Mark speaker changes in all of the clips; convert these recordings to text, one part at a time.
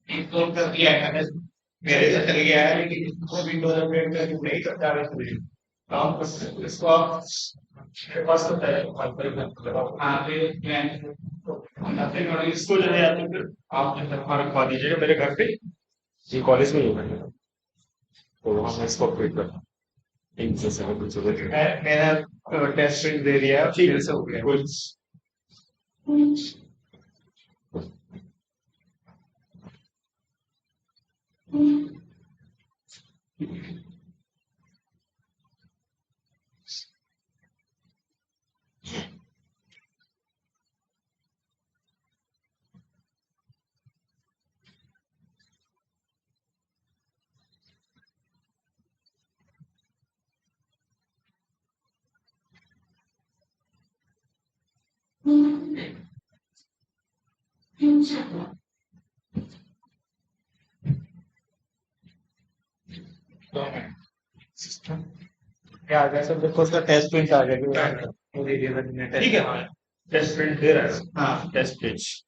Speaker 1: Install कर दिया है, मेरे से चल गया है, लेकिन इसको विंडोज अपडेट करके नहीं करता है, काम कर सकते हैं। इसको आप मेरे पास होता है हाँ फिर इसको जो है या तो फिर आप जो है वहाँ रखवा दीजिएगा मेरे घर पे, जी कॉलेज में ही होगा, तो वहाँ मैं इसको अपडेट करता हूँ। एक से सेवन कुछ मेरा टेस्ट दे दिया है, ठीक है से हो गया कुछ। क्या आ गया सर, देखो उसका टेस्ट प्रिंट आ गया, ठीक है हाँ, टेस्ट प्रिंट दे रहा है, हाँ टेस्ट पेज।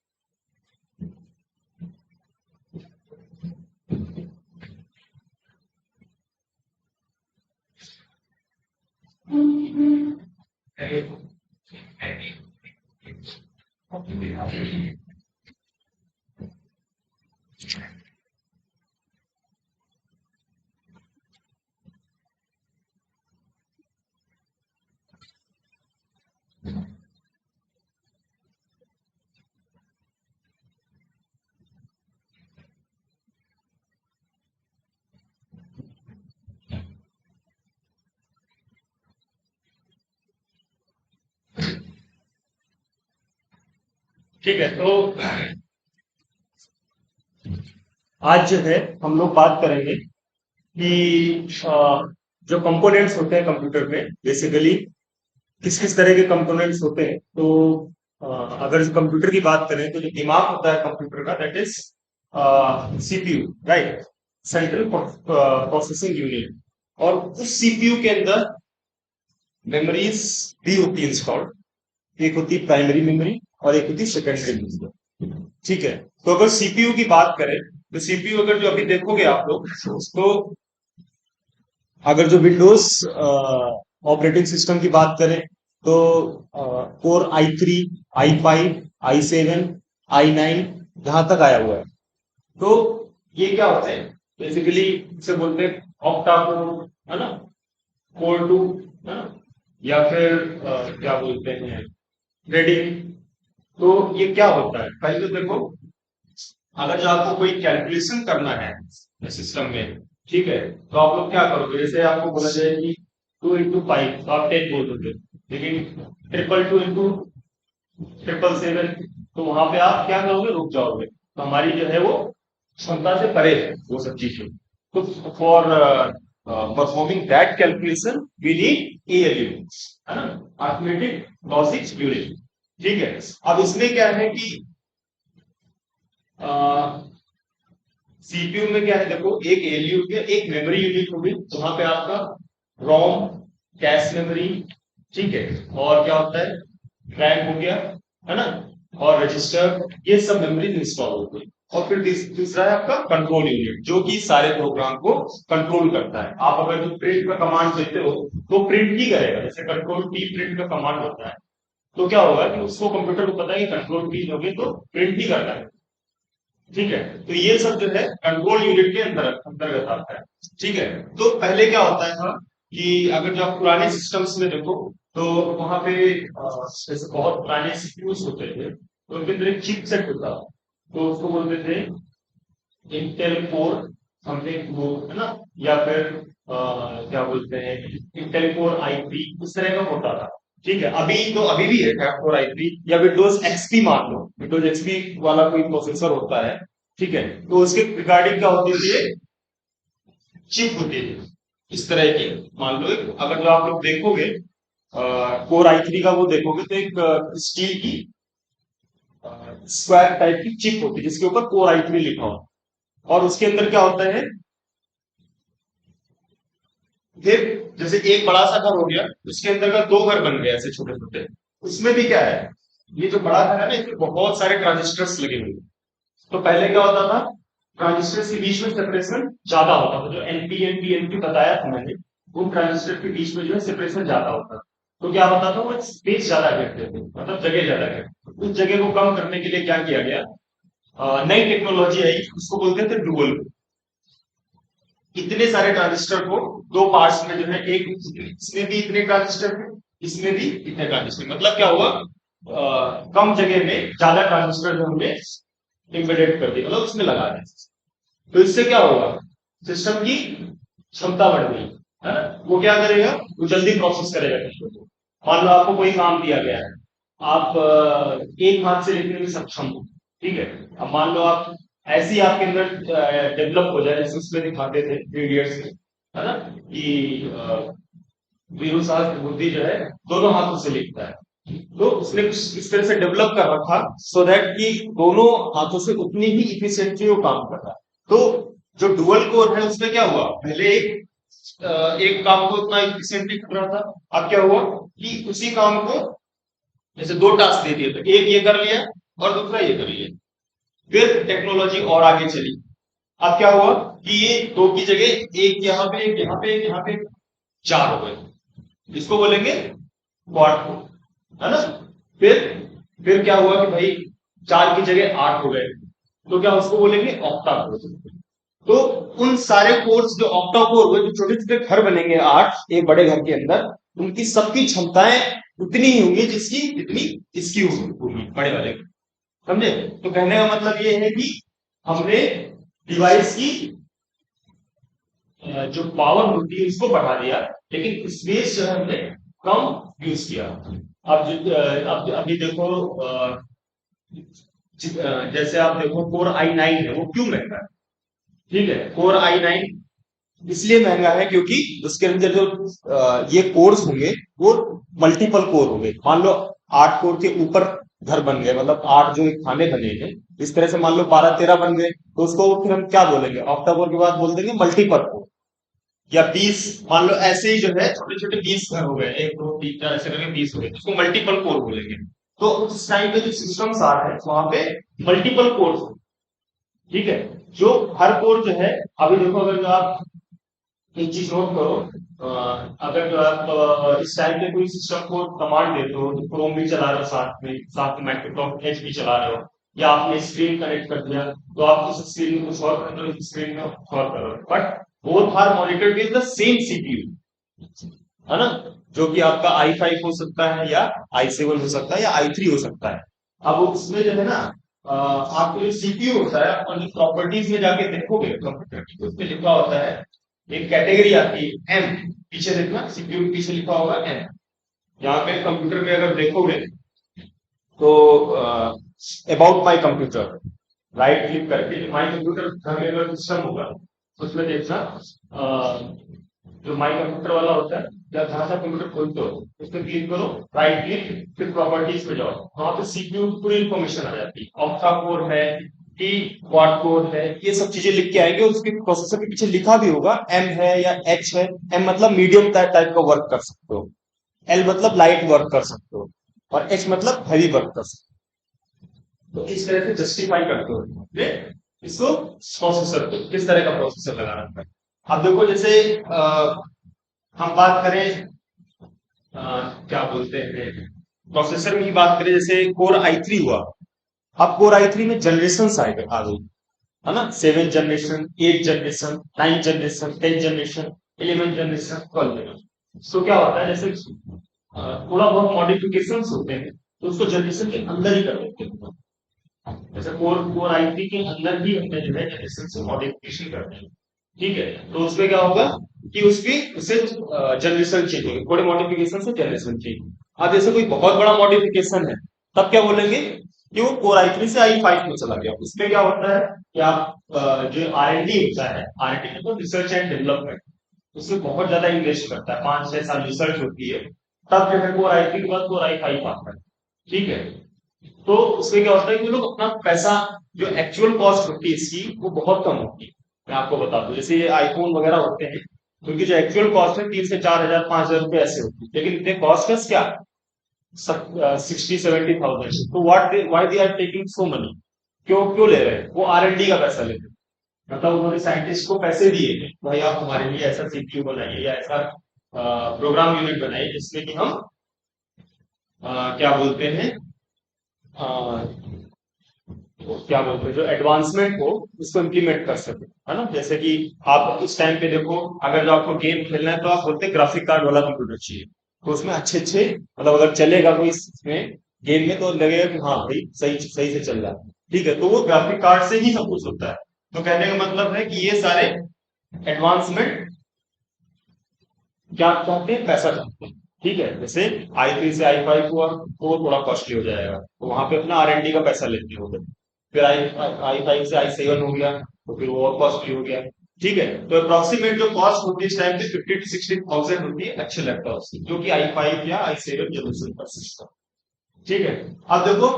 Speaker 1: ठीक है, तो आज जो है हम लोग बात करेंगे कि जो कंपोनेंट्स होते हैं कंप्यूटर में बेसिकली किस किस तरह के कंपोनेंट्स होते हैं। तो अगर जो कंप्यूटर की बात करें तो जो दिमाग होता है कंप्यूटर का, that is CPU, right, central processing unit. और उस सीपीयू के अंदर मेमोरीज भी होती है इंस्टॉल्ड, एक होती है प्राइमरी मेमोरी और एक होती है सेकेंडरी मेमोरी, ठीक है। तो अगर सीपीयू की बात करें तो सीपीयू अगर जो अभी देखोगे आप लोग, तो अगर जो विंडोज ऑपरेटिंग सिस्टम की बात करें तो core i3, i5, i7, i9 यहां तक आया हुआ है। तो ये क्या होता है, बेसिकली इसे बोलते हैं ऑक्टा कोर, है ना, कोर 2, है ना, या फिर क्या बोलते हैं रेडिंग। तो ये क्या होता है, पहले तो देखो, अगर जो आपको कोई कैलकुलेशन करना है सिस्टम में, ठीक है, तो आप लोग क्या करोगे, जैसे आपको बोला जाए कि 2 into 5, तो आप 10 बोल दोगे, लेकिन 222, 777, तो वहां पे आप क्या करोगे, रुक जाओगे। तो हमारी जो है वो क्षमता से परे है वो सब चीजें। तो for performing that calculation we need ALU, है ना, अर्थमेटिक लॉजिक यूनिट, ठीक है। अब इसमें क्या है कि सीपीयू में क्या है, देखो, एक एलयू के एक मेमोरी यूनिट होगी, तो वहां पे आपका रोम, कैश मेमोरी, ठीक है, और क्या होता है रैम हो गया, है ना, और रजिस्टर, ये सब मेमोरी इंस्टॉल होती है। और फिर तीसरा है आपका कंट्रोल यूनिट, जो कि सारे प्रोग्राम को कंट्रोल करता है। आप अगर जो प्रिंट का कमांड देते हो तो प्रिंट ही करेगा, जैसे कंट्रोल टी प्रिंट का कमांड होता है, तो क्या होगा कि उसको कंप्यूटर को पता है कि कंट्रोल की होगी तो प्रिंट ही करना है, ठीक है। तो ये सब जो है कंट्रोल यूनिट के अंतर्गत आता है, ठीक है। तो पहले क्या होता था कि अगर जो आप पुराने सिस्टम्स में देखो, तो वहां पे जैसे बहुत पुराने सीपीयूज होते थे, तो उनके अंदर एक चिपसेट होता, तो उसको बोलते थे इंटेल कोर समथिंग, वो है ना, या फिर क्या बोलते हैं इंटेल कोर i3, इस तरह का होता था, ठीक है। अभी तो अभी भी है कोर i3, या विंडोज एक्सपी मान लो, विंडोज एक्सपी वाला कोई प्रोसेसर होता है, ठीक है। तो उसके रिगार्डिंग क्या होती थी, चिप होती थी इस तरह की, मान लो अगर जो आप लोग देखोगे कोर i3 का वो देखोगे तो एक स्टील की स्क्वायर टाइप की चिप होती है जिसके ऊपर कोर i3 लिखा हो, और उसके अंदर क्या होता है, फिर जैसे एक बड़ा सा घर हो गया, उसके अंदर का दो घर बन गए ऐसे छोटे छोटे। उसमें भी क्या है, ये जो बड़ा घर है ना, इसमें बहुत सारे ट्रांजिस्टर्स लगे हुए हैं। तो पहले क्या होता था, ट्रांजिस्टर्स के बीच में सेपरेशन ज्यादा होता था, जो एनपी एनपी एनपी बताया था मैंने, उन ट्रांजिस्टर के बीच में जो है सेपरेशन ज्यादा होता था। तो क्या होता था, वो स्पेस ज्यादा घेरते थे, मतलब जगह ज्यादा घेरते। उस जगह को कम करने के लिए क्या किया गया, नई टेक्नोलॉजी आई, उसको बोलते थे डुअल। इतने सारे ट्रांजिस्टर को दो पार्ट्स में जो है, एक इसमें भी इतने ट्रांजिस्टर थे, इसमें भी इतने ट्रांजिस्टर, मतलब क्या हुआ, कम जगह में ज्यादा ट्रांजिस्टर जो हमने इम्बेडेड कर दिया, मतलब उसमें लगा दिया। तो इससे क्या होगा, सिस्टम की क्षमता बढ़ गई, है ना। वो क्या करेगा, वो जल्दी प्रोसेस करेगा चीजों को। मान लो आपको कोई काम दिया गया है, आप एक हाथ से लिखने में सक्षम हो, ठीक है। अब मान लो आप ऐसे ही आपके अंदर डेवलप हो जाए, जैसे उसमें दिखाते थे थ्री इडियट्स में, है ना, कि वीरू सहस्त्र बुद्धि जो है दोनों हाथों से लिखता है। तो उसने कुछ इस तरह से डेवलप कर रखा, सो दैट कि दोनों हाथों से उतनी ही इफिशिएंटली वो काम कर रहा है। तो जो डुअल कोर है उसमें क्या हुआ, पहले एक काम को उतना इफिशिएंटली कर रहा था, अब क्या हुआ कि उसी काम को जैसे दो टास्क दे दिए, तो एक ये कर लिया और दूसरा ये कर लिया। फिर टेक्नोलॉजी और आगे चली, अब क्या हुआ कि ये दो की जगह एक यहाँ पे, एक यहाँ पे, एक यहाँ पे, चार हो गए। इसको बोलेंगे क्वाड कोर, है ना। फिर फिर क्या हुआ कि भाई चार की जगह आठ हो गए, तो क्या उसको बोलेंगे ऑक्टा कोर। तो उन सारे कोर्स जो ऑक्टा कोर हुए, जो छोटे छोटे घर बनेंगे आठ एक बड़े घर के अंदर, उनकी सबकी क्षमताएं उतनी ही होंगी जिसकी जितनी इसकी होगी बड़े वाले की। समझे। तो कहने का मतलब ये है कि हमने डिवाइस की जो पावर होती है उसको बढ़ा दिया, लेकिन स्पेस जो है हमने कम यूज किया। अब अभी देखो, जैसे आप देखो कोर i9 है, वो क्यों महंगा है, ठीक है। कोर i9 इसलिए महंगा है क्योंकि उसके अंदर जो ये कोर्स होंगे वो मल्टीपल कोर होंगे। मान लो 8 कोर के ऊपर घर बन गए, मतलब 8 जो खाने बने हैं, इस तरह से मान लो 12-13 बन गए, तो उसको फिर हम क्या बोलेंगे, ऑक्टा कोर के बाद बोल देंगे मल्टीपल कोर। या 20, मान लो ऐसे ही जो है छोटे छोटे 20 घर हो गए, 1 2 3 4 ऐसे करके 20 हो गए, उसको मल्टीपल कोर बोलेंगे। तो उस टाइम पे जो सिस्टम्स आ रहे हैं वहां पे मल्टीपल कोर्स, ठीक है। जो हर कोर जो है, अभी देखो अगर जो आप एक चीज नोट करो, अगर जो आप इस टाइम पे कोई सिस्टम को कमांड देते हो, तो क्रोम भी चला रहे हो, साथ में माइक्रोसॉफ्ट एज भी चला रहे हो, या आपने स्क्रीन कनेक्ट कर दिया, तो आप उस स्क्रीन में कुछ और कर रहे हो, इस स्क्रीन में कुछ और कर रहे हो, but both are monitored with the same CPU, है ना। जो कि आपका i5 हो सकता है, या i7 हो सकता है, या i3 हो सकता है। अब उसमें जो है ना, आपको जो सीपीयू होता है, और प्रॉपर्टीज में जाके देखोगे कंप्यूटर की, तो उसमें लिखा होता है, एक कैटेगरी आती है एम, पीछे देखना सीपीयू के पीछे लिखा होगा एम। यहाँ पे कंप्यूटर में अगर देखोगे तो about my computer, right click करके माई कंप्यूटर घर में अगर सिस्टम होगा, उसमें देखना जो माई कंप्यूटर वाला होता है, जब जहां से कंप्यूटर खोलते हो उस पर क्लिक करो, राइट क्लिक, फिर प्रॉपर्टीज पे जाओ, वहां पे सीपीयू पूरी इंफॉर्मेशन आ जाती है, ऑक्टा कोर है कि क्वाड कोर है, ये सब चीजें लिख के आएंगे। उसके प्रोसेसर के पीछे लिखा भी होगा एम है या एच है। एम मतलब मीडियम टाइप का वर्क कर सकते हो, एल मतलब लाइट वर्क कर सकते हो, और एच मतलब हैवी वर्क कर सकते हो। तो इस तरह से जस्टिफाई करते हो इसको, प्रोसेसर को किस तरह का प्रोसेसर लगाना है। अब देखो जैसे हम बात करें, क्या बोलते हैं, प्रोसेसर की बात करें, जैसे कोर i3 हुआ। अब कोर i3 में जनरेशन आ गई, है ना। 7 generation, 8 generation, 9 generation, 10 generation, 11 generation, 12 generation. So क्या होता है, जैसे थोड़ा बहुत मॉडिफिकेशन होते हैं, तो उसको जनरेशन के अंदर ही कर देते हैं। जैसे कोर कोर i3 के अंदर ही हमने जो है जनरेशन से मॉडिफिकेशन करते हैं, ठीक है। तो उसमें क्या होगा कि उसकी उसे जनरेशन चेंज होगी, थोड़े मॉडिफिकेशन से जनरेशन चेंज। अब जैसे कोई बहुत बड़ा मॉडिफिकेशन है, तब क्या बोलेंगे कि वो कोर i3 से i5 में चला गया। उसमें क्या होता है कि आप जो R&D होता है, R&D मतलब रिसर्च एंड डेवलपमेंट, उसमें बहुत ज्यादा इन्वेस्ट करता है, 5-6 साल रिसर्च होती है, तब जो है कोर i3 के बाद कोर i5 आता है, ठीक है। तो उसमें क्या होता है कि लोग अपना पैसा, जो एक्चुअल कॉस्ट होती है इसकी, वो बहुत कम होती है। मैं आपको बता दूं, जैसे ये आईफोन वगैरह होते हैं, तो उनकी जो एक्चुअल कॉस्ट है 3 से 4 हजार 5 हजार रुपए ऐसे होती है, लेकिन इतने कॉस्ट क्या 60-70,000। तो why they are taking so money? क्यों क्यों ले रहे हैं? वो R&D का पैसा ले रहे हैं। मतलब उन्होंने साइंटिस्ट को पैसे दिए हैं, भाई आप हमारे लिए ऐसा CPU बनाइए या ऐसा प्रोग्राम यूनिट बनाइए जिसमें कि हम क्या बोलते हैं, क्या बोलते हैं, जो एडवांसमेंट हो उसको इम्प्लीमेंट कर सके, है ना। जैसे कि आप इस टाइम पे देखो, अगर जो आपको गेम खेलना है तो आप बोलते हैं ग्राफिक कार्ड वाला कंप्यूटर चाहिए, तो उसमें अच्छे अच्छे, मतलब अगर चलेगा कोई इसमें गेम में तो लगेगा कि हाँ भाई सही सही से चल रहा है, ठीक है। तो वो ग्राफिक कार्ड से ही सब कुछ होता है। तो कहने का मतलब है कि ये सारे एडवांसमेंट क्या चाहते हैं? पैसा चाहते हैं, ठीक है। जैसे i3 से i5 हुआ तो वो थोड़ा कॉस्टली हो जाएगा, तो वहां पे अपना R&D का पैसा लेते हो। फिर i5 से i7 हो गया तो फिर वो और कॉस्टली हो गया, ठीक है। तो अप्रोक्सीमेट जो कॉस्ट होती है इस टाइम पे 50 to 60,000 होती है अच्छे लैपटॉप की, जो कि i5 या i7 जरूर से कर सकता है, ठीक है। अब देखो,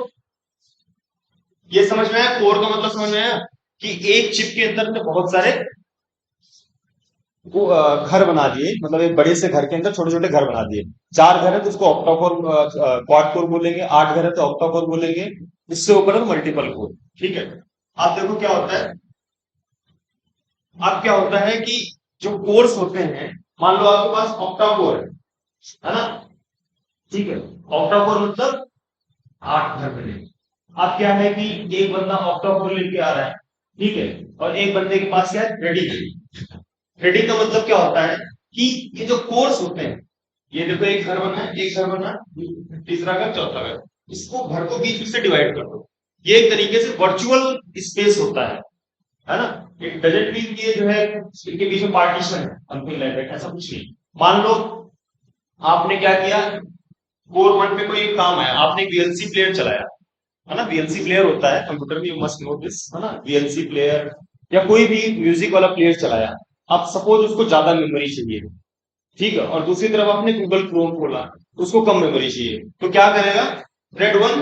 Speaker 1: ये समझ में आया, कोर का मतलब समझ में आया कि एक चिप के अंदर में बहुत सारे वो घर बना दिए, मतलब एक बड़े से घर के अंदर छोटे छोटे घर बना दिए। 4 घर है तो उसको ऑक्टा कोर, क्वाड कोर बोलेंगे। 8 घर है तो ऑक्टा कोर बोलेंगे। इससे ऊपर है मल्टीपल कोर, ठीक है। आप देखो क्या होता है, अब क्या होता है कि जो कोर्स होते हैं, मान लो आपके पास ऑक्टा कोर है ना, ठीक है। ऑक्टा कोर मतलब 8 घर बने। अब क्या है कि एक बंदा ऑक्टा कोर लेके आ रहा है, ठीक है, और एक बंदे के पास क्या है, रेडी। थ्रेडिंग का मतलब क्या होता है कि ये जो कोर्स होते हैं, ये देखो एक घर बना है, एक घर बना, तीसरा घर, चौथा घर, इसको घर को बीच में से डिवाइड कर दो। ये एक तरीके से वर्चुअल स्पेस होता है ना। इट डजंट मीन कि ये जो है इनके बीच में पार्टीशन है, समथिंग लाइक दैट, ऐसा कुछ नहीं। मान लो आपने क्या किया, कोर 1 पे कोई काम आया, आपने एक VLC प्लेयर चलाया, है ना। VLC प्लेयर होता है कंप्यूटर में, यू मस्ट नो दिस, है ना। VLC प्लेयर या कोई भी म्यूजिक वाला प्लेयर चलाया। आप सपोज उसको ज्यादा मेमोरी चाहिए, ठीक है, और दूसरी तरफ आपने गूगल क्रोम खोला, उसको कम मेमोरी चाहिए, तो क्या करेगा, थ्रेड 1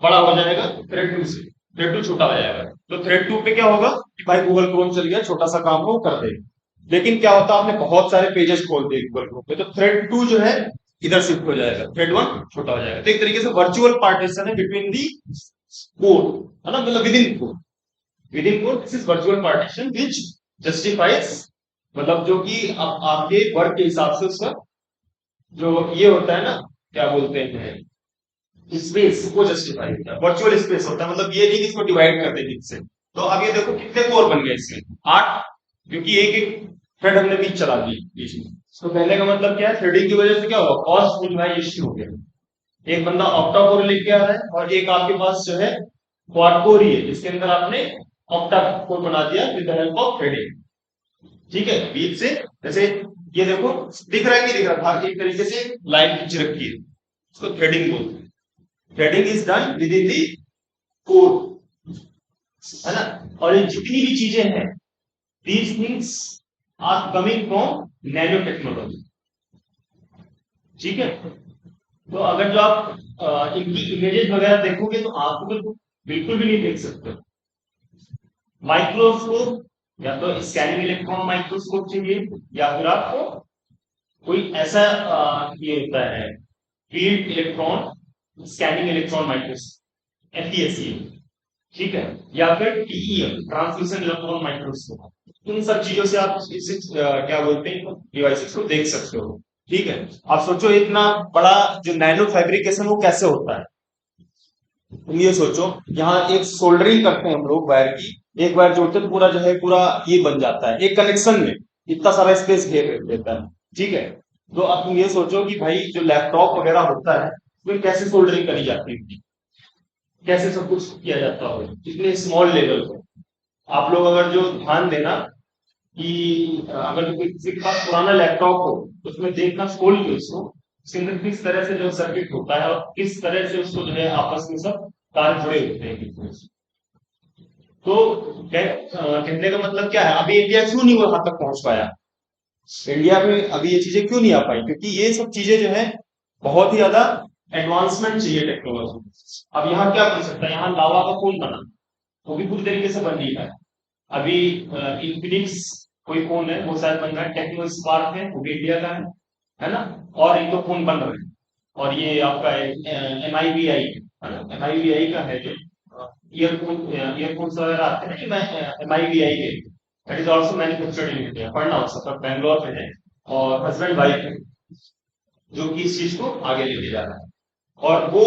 Speaker 1: बड़ा हो जाएगा थ्रेड 2 से, थ्रेड 2 छोटा हो जाएगा। तो थ्रेड 2 पे क्या होगा कि भाई गूगल क्रोम चल गया, छोटा सा काम हो कर दे। लेकिन क्या होता है, आपने बहुत सारे पेजेस खोल दिए गूगल क्रोम पे, तो थ्रेड 2 जो है इधर शिफ्ट हो जाएगा, थ्रेड 1 छोटा हो जाएगा। तो एक तरीके से वर्चुअल पार्टीशन है बिटवीन दी कोड, है ना, मतलब with in code this is virtual partition which justifies, मतलब जो कि आपके वर्क के हिसाब से उसका जो ये होता है ना, क्या बोलते हैं, स्पेस को जस्टिफाई होता है। वर्चुअल स्पेस होता है, मतलब ये नहीं कि इसको डिवाइड कर दे ठीक से। तो अब ये देखो कितने कोर बन गए इसमें, 8, क्योंकि एक एक थ्रेड हमने बीच चला दी बीच में। तो कहने का मतलब क्या है, थ्रेडिंग की वजह से क्या होगा, कॉस्ट मिनिमाइजेशन हो गया। एक बंदा ऑक्टा कोर लेके आ रहा है और एक आपके पास जो है क्वाड कोर ही है, जिसके अंदर आपने ऑक्टा कोर बना दिया with the help of threading, ठीक है। बीच से जैसे ये देखो, दिख रहा है कि दिख रहा था, एक तरीके से लाइन खींच रखी है, उसको थ्रेडिंग बोलते हैं। Threading is done within the code, है ना। और ये जितनी भी चीजें हैं, these things are coming from nano technology, ठीक है। तो अगर जो आप इनकी इमेजेस वगैरह देखोगे तो आपको बिल्कुल भी नहीं देख सकते। माइक्रोस्कोप या तो स्कैनिंग इलेक्ट्रॉन माइक्रोस्कोप चाहिए, या फिर आपको कोई ऐसा ये होता है field electron scanning electron microscope, FESE, ठीक है, या फिर TEM ट्रांसल्यूसेंट इलेक्ट्रॉन माइक्रोस्कोप। इन सब चीजों से आप इसे क्या बोलते हैं, डिवाइसेस को देख सकते हो, ठीक है। आप सोचो इतना बड़ा जो नैनो फैब्रिकेशन वो कैसे होता है। तुम ये सोचो, यहाँ एक सोल्डरिंग करते हैं हम लोग वायर की, एक वायर जोड़ते हैं तो पूरा जो है पूरा ये बन जाता है, एक कनेक्शन में इतना सारा स्पेस घेर देता है, ठीक है। तो अब तुम ये सोचो कि भाई जो लैपटॉप वगैरह होता है उसमें कैसे सोल्डरिंग करी जाती है, कैसे सब कुछ किया जाता हो इतने स्मॉल लेवल पर। आप लोग अगर जो ध्यान देना कि अगर किसी के पास पुराना लैपटॉप हो तो उसमें देखना खोल के उसको, उसके अंदर किस तरह से जो सर्किट होता है और किस तरह से उसको जो है आपस में सब तार जुड़े होते हैं बीच में। तो कहने का मतलब क्या है, अभी इंडिया क्यों नहीं वहां तक पहुंच पाया, इंडिया में अभी ये चीजें क्यों नहीं आ पाई, क्योंकि ये सब चीजें जो है बहुत ही ज्यादा एडवांसमेंट चाहिए टेक्नोलॉजी। अब यहाँ क्या बन सकता है, यहाँ लावा का फोन बना, वो भी पूरी तरीके से बन नहीं पाया। अभी इन्फिनिक्स कोई फोन है वो शायद बन रहा है, टेक्नो स्पार्क है वो भी इंडिया का है ना। और एक तो फोन बन रहे हैं, और ये आपका MIBI है ना, MIBI का है जो ईयरफोन्स वगैरह आते हैं ना, MIBI के, that is also manufactured in India, पढ़ना हो सकता है, बैंगलोर में है, और हस्बैंड वाइफ है जो कि इस चीज को आगे लेके जा रहा है। और वो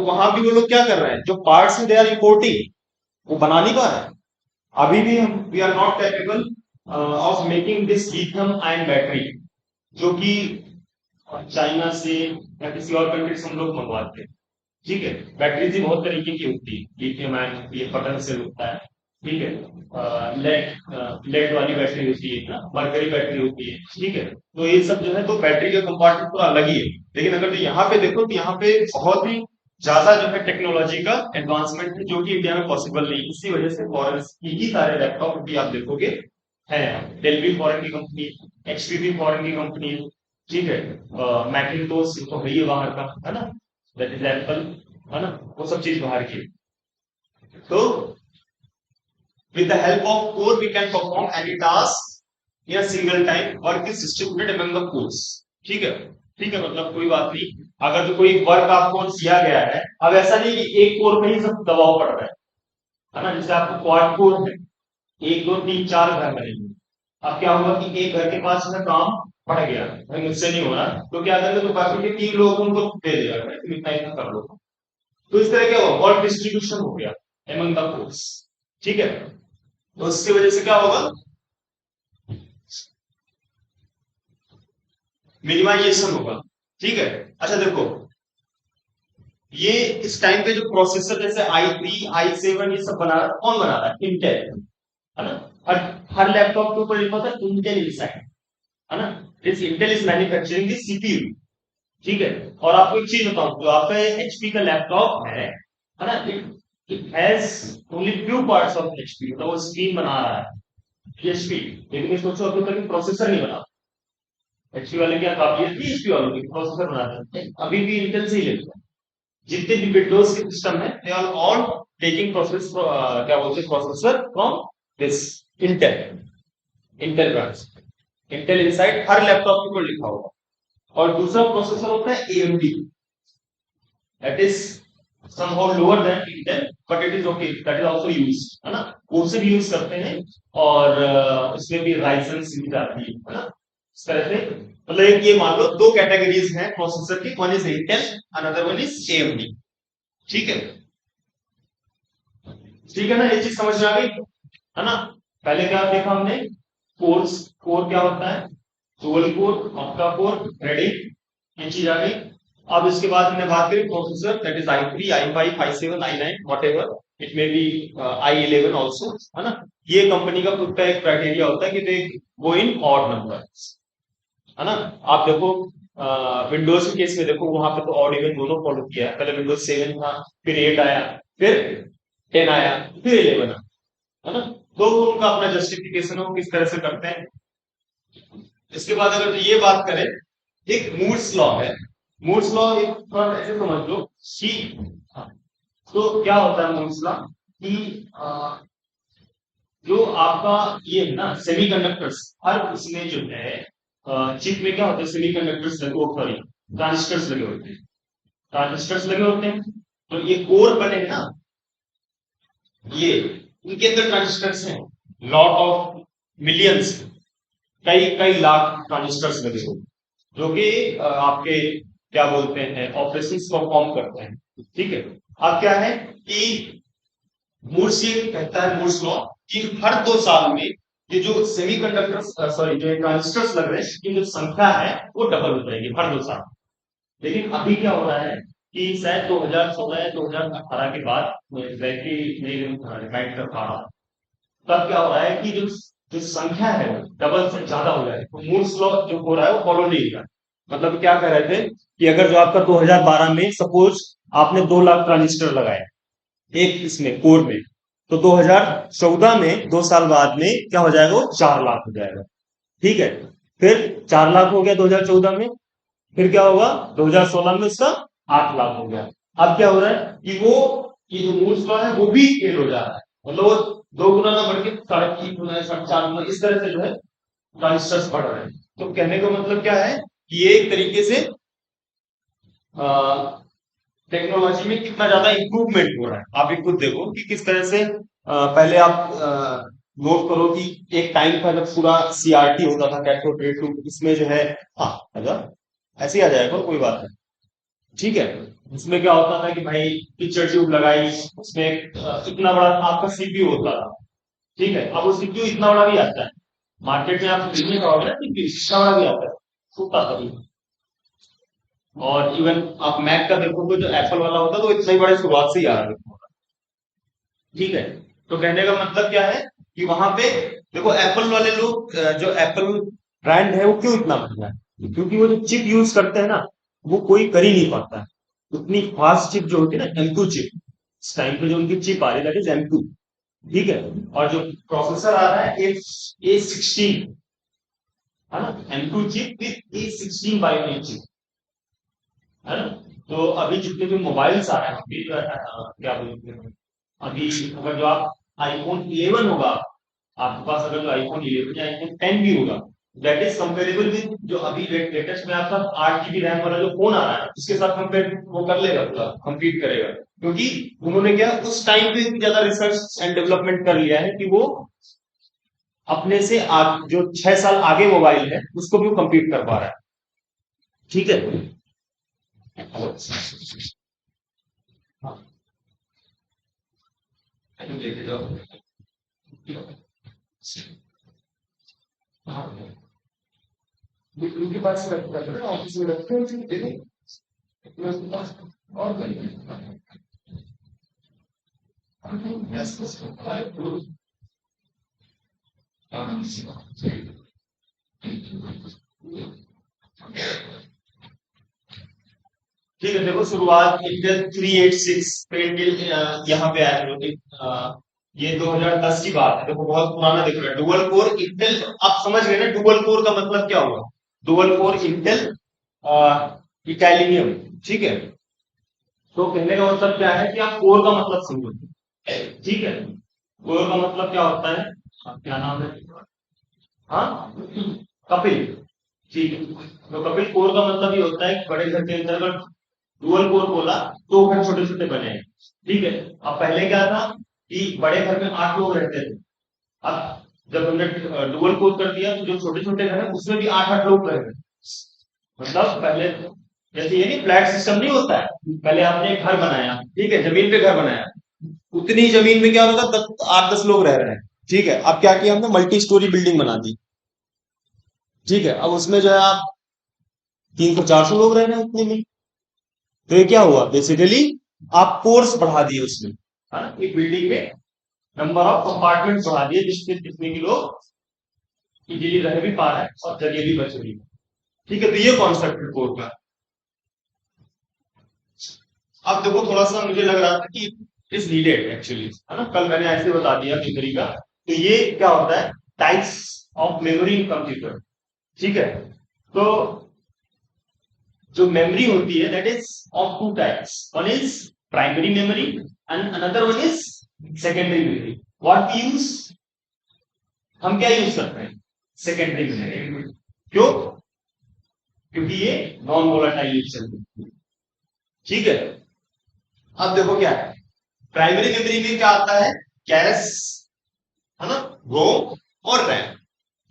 Speaker 1: वहां भी वो लोग क्या कर रहे हैं, जो पार्ट्स दे आर इंपोर्टिंग, वो बना नहीं पा रहे हैं। अभी भी हम we are not capable of making this lithium ion battery, जो कि चाइना से या किसी और कंट्री से हम लोग मंगवाते हैं। ठीक है, बैटरीज ही बहुत तरीके की होती है, लिथियम आयन ये पतन से होता है, ठीक है, लेड वाली बैटरी होती है ना, मरकरी बैटरी होती है, ठीक है। तो ये सब जो है तो बैटरी का कंपार्टमेंट पूरा अलग ही है। लेकिन अगर तो यहाँ पे देखो तो यहाँ पे बहुत ही ज्यादा जो है टेक्नोलॉजी का एडवांसमेंट है, जो कि इंडिया में पॉसिबल नहीं। इसी वजह से फॉरेन की ही सारे लैपटॉप भी आप देखोगे है, डेल भी फॉरेन की कंपनी, एचपी भी फॉरेन की कंपनी, ठीक है, मैकिंटोश तो है ही बाहर का, है ना, दैट इज एप्पल, है ना, वो सब चीज बाहर की। तो with the help of core we can perform any task in a single time, work is distributed among the cores। ठीक है, ठीक है, मतलब कोई बात नहीं, अगर तो कोई वर्क आपको दिया गया है, अब ऐसा नहीं कि एक कोर में ही सब दबाव पड़ रहा है ना, जैसे आपको क्वाड कोर है, 1 2 3 4 घर बनेंगे। अब क्या होगा कि एक घर के पास में काम पड़ गया, भाई मुझसे नहीं हो रहा, तो क्या करेंगे, तो बाकी के 3 लोग उनको दे देगा, तुम इतना इतना कर लो। तो इस तरह क्या होगा, वर्क डिस्ट्रीब्यूशन हो गया एमंग द कोर्स। ठीक है, तो उसकी वजह से क्या होगा, मिनिमाइजेशन होगा। ठीक है, अच्छा देखो, ये इस टाइम पे जो प्रोसेसर जैसे i3 i7 ये सब बना रहा है, कौन बना रहा है, इंटेल, है ना। हर हर लैपटॉप के ऊपर लिखा होता है इंटेल इनसाइड, है ना, this Intel is manufacturing the CPU. ठीक है, और आपको एक चीज बताऊं, जो आपका एचपी का लैपटॉप है ना, it has only few parts of HP, मतलब वो स्क्रीन बना रहा है एचपी, लेकिन ये सोचो अभी तक प्रोसेसर नहीं बना। एचपी वाले क्या काबिलियत थी, एचपी वालों की प्रोसेसर बनाते हैं, अभी भी इंटेल से ही लेते हैं। जितने भी विंडोज के सिस्टम है, they are all taking process, क्या बोलते हैं, processor from this Intel, Intel branch, Intel inside हर लैपटॉप के ऊपर लिखा होगा। और दूसरा प्रोसेसर होता है AMD, that is somehow lower than Intel, but it is okay, that is also used, है ना, वो से भी यूज करते हैं। और उसमें भी राइजन सीरीज आती है ना, इस तरह से, मतलब एक ये मान लो 2 कैटेगरीज हैं प्रोसेसर की, one is Intel, another one is AMD. ठीक है, ठीक है ना, ये चीज समझ में आ गई, है ना। पहले क्या देखा हमने, कोर्स, कोर क्या होता है, dual core, octa core, threading, ये चीज आ गई। अब इसके बाद हमने बात करी processor, that is i3 i5 i7 i9 whatever it may be, i11 also, है ना। ये कंपनी का खुद का एक क्राइटेरिया होता है कि दे गो इन ऑड नंबर्स, है ना। आप देखो विंडोज के केस में देखो, वहां पे तो ऑड इवन दोनों फॉलो किया है, पहले विंडोज 7 था, फिर 8 आया, फिर 10 आया, फिर 11 आया, है ना। तो उनका अपना जस्टिफिकेशन हो किस तरह से करते हैं। इसके बाद अगर तो ये बात करें, एक मूड्स लॉ है, मूड्स लॉ एक थोड़ा ऐसे समझ लो कि, तो क्या होता है मूड्स लॉ कि जो आपका ये है ना सेमीकंडक्टर्स, हर उसमें जो है चिप में क्या होता है, सेमीकंडक्टर्स लगे, सॉरी ट्रांजिस्टर्स लगे होते हैं, ट्रांजिस्टर्स लगे होते हैं। तो ये कोर बने हैं ना, ये इनके अंदर ट्रांजिस्टर्स हैं, लॉट ऑफ मिलियंस, कई कई लाख ट्रांजिस्टर्स लगे हुए, जो कि आपके क्या बोलते हैं ऑपरेशंस परफॉर्म करते हैं। ठीक है, अब क्या है कि मूड्स ये कहता है, मूड्स लॉ, कि हर 2 साल में ये जो सेमीकंडक्टर्स, सॉरी जो ट्रांजिस्टर्स लग रहे हैं, इनकी जो संख्या है वो डबल हो जाएगी हर 2 साल। लेकिन अभी क्या हो रहा है कि शायद 2016 या 2018 के बाद, एग्जैक्टली नहीं रिमाइंड कर पा रहा, तब क्या हो रहा है कि जो जो संख्या है वो डबल से ज्यादा हो जाए, तो मूड्स लॉ जो हो रहा है वो फॉलो नहीं हो रहा। मतलब क्या कह रहे थे कि अगर जो आपका 2012 में सपोज आपने 2 लाख ट्रांजिस्टर लगाए एक इसमें कोर में, तो 2014 में 2 साल बाद में क्या हो जाएगा, वो 4 लाख हो जाएगा। ठीक है, फिर 4 लाख हो गया 2014 में, फिर क्या होगा 2016 में उसका 8 लाख हो गया। अब क्या हो रहा है कि वो ये जो मूड्स लॉ है वो भी फेल हो जा रहा है, मतलब वो 2 गुना ना बढ़ के 3.5 गुना 4.5 गुना इस तरह से जो है ट्रांजिस्टर्स बढ़ रहे हैं। तो कहने का मतलब क्या है कि ये एक तरीके से टेक्नोलॉजी में कितना ज्यादा इंप्रूवमेंट हो रहा है। आप भी खुद देखो कि किस तरह से पहले आप नोट करो कि एक टाइम था जब पूरा सीआरटी होता था, कैथोड रे ट्यूब, इसमें जो है, हाँ मतलब ऐसे ही आ जाएगा, कोई बात नहीं, ठीक है। उसमें क्या होता था कि भाई पिक्चर ट्यूब लगाई, उसमें इतना बड़ा आपका सीपीयू होता था, ठीक है। अब वो सीपीयू इतना बड़ा भी आता है, मार्केट में आप खरीदने का होगा सीपीयू इतना बड़ा भी आता है, छोटा सा भी। और इवन आप मैक का देखोगे जो एप्पल वाला होता है तो इतना ही बड़े शुरुआत से ही आ रहा है, ठीक है। तो कहने का मतलब क्या है कि वहां पे देखो एप्पल वाले लोग जो एप्पल ब्रांड है वो क्यों इतना बढ़िया है, क्योंकि वो जो चिप यूज करते हैं ना, वो कोई कर ही नहीं पाता है। उतनी फास्ट चिप जो होती है ना, M2 चिप, इस टाइम पे जो उनकी चिप आ रही है दैट इज M2, ठीक है। और जो प्रोसेसर आ रहा है A16, है ना, M2 chip with A16 bionic chip, है ना। तो अभी जितने भी मोबाइल्स आ रहे हैं अभी क्या बोलते हैं, अभी अगर जो आप आईफोन 11 होगा आपके पास, अगर जो आईफोन 11 या आईफोन 10 भी होगा, दैट इज कंपेरेबल विद जो अभी लेटेस्ट में आपका 8 GB रैम वाला जो फोन आ रहा है उसके साथ कंपेयर वो कर लेगा, पूरा कंपीट करेगा, क्योंकि उन्होंने क्या उस टाइम पे इतनी ज्यादा रिसर्च एंड डेवलपमेंट कर लिया है कि वो अपने से जो 6 साल आगे मोबाइल है उसको भी वो कंपीट कर पा रहा है, ठीक है। हाँ, लेके जाओ। हाँ, उनके पास रखता है ना, ऑफिस में रखते हैं, उसे दे दें, मैं उसके पास और करेंगे। Yes, yes, ठीक है। देखो शुरुआत इंटेल 386 पे इंटेल यहाँ पे आया है, ये 2010 की बात है। देखो बहुत पुराना दिख रहा है, डुअल कोर इंटेल, आप समझ गए ना डुअल कोर का मतलब क्या हुआ, डुअल कोर इंटेल इटालियम, ठीक है। तो कहने का मतलब क्या है कि आप कोर का मतलब समझो, ठीक है। कोर का मतलब क्या होता है, क्या नाम है, हाँ, कपिल, ठीक है। तो कपिल कोर का मतलब ये होता है कि बड़े घर के अंदर अगर डुअल कोर बोला तो घर छोटे छोटे बने हैं, ठीक है। अब पहले क्या था कि बड़े घर में 8 लोग रहते थे, अब जब हमने डुअल कोर कर दिया तो जो छोटे छोटे घर है उसमें भी 8 8 लोग रह गए। मतलब पहले जैसे ये नहीं फ्लैट सिस्टम नहीं होता है, पहले आपने एक घर बनाया, ठीक है, जमीन पे घर बनाया, उतनी जमीन में क्या होगा 8 10 लोग रह रहे हैं, ठीक है। अब क्या किया हमने, मल्टी स्टोरी बिल्डिंग बना दी, ठीक है। अब उसमें जो है आप 300 400 लोग रह रहे हैं उतने में, तो ये क्या हुआ बेसिकली, आप कोर्स बढ़ा दिए उसमें, है ना, एक बिल्डिंग में नंबर ऑफ कंपार्टमेंट बढ़ा दिए जिससे जितने भी लोग इजीली रह भी पा रहे हैं और जगह भी बच रही है, ठीक है। तो ये कॉन्सेप्ट है कोर का। अब देखो थोड़ा सा मुझे लग रहा था कि इज नीडेड एक्चुअली, है ना, कल मैंने ऐसे बता दिया मेमोरी का। तो ये क्या होता है, types of memory in computer, ठीक है। तो जो मेमोरी होती है that is of two types, one is primary memory and another one is secondary memory. What we use, हम क्या यूज करते हैं, सेकेंडरी मेमोरी, क्यों, क्योंकि ये नॉन वोलाटाइल चलती है, ठीक है। अब देखो क्या है, प्राइमरी मेमोरी में क्या आता है, कैश, है ना, रोम और RAM,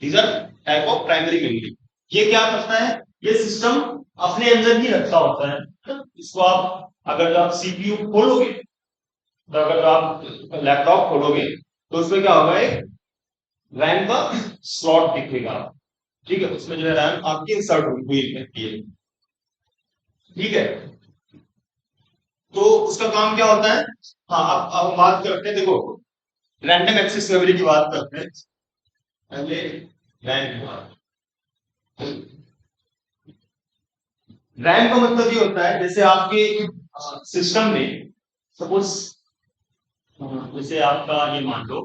Speaker 1: these are type of primary memory. ये क्या करता है, ये सिस्टम अपने अंदर ही रखता होता है ना? इसको आप अगर आप सीपीयू खोलोगे, तो अगर आप लैपटॉप खोलोगे तो उसमें क्या होगा, एक रैम का स्लॉट दिखेगा, ठीक है। उसमें जो है रैम आपकी इंसर्ट हुई रहती है, ठीक है। तो उसका काम क्या होता है, हाँ अब हम बात करते हैं, देखो रैंडम एक्सेस मेमोरी की बात करते हैं पहले, रैम की बात। रैम का मतलब ये होता है जैसे आपके सिस्टम में सपोज, जैसे आपका ये मान लो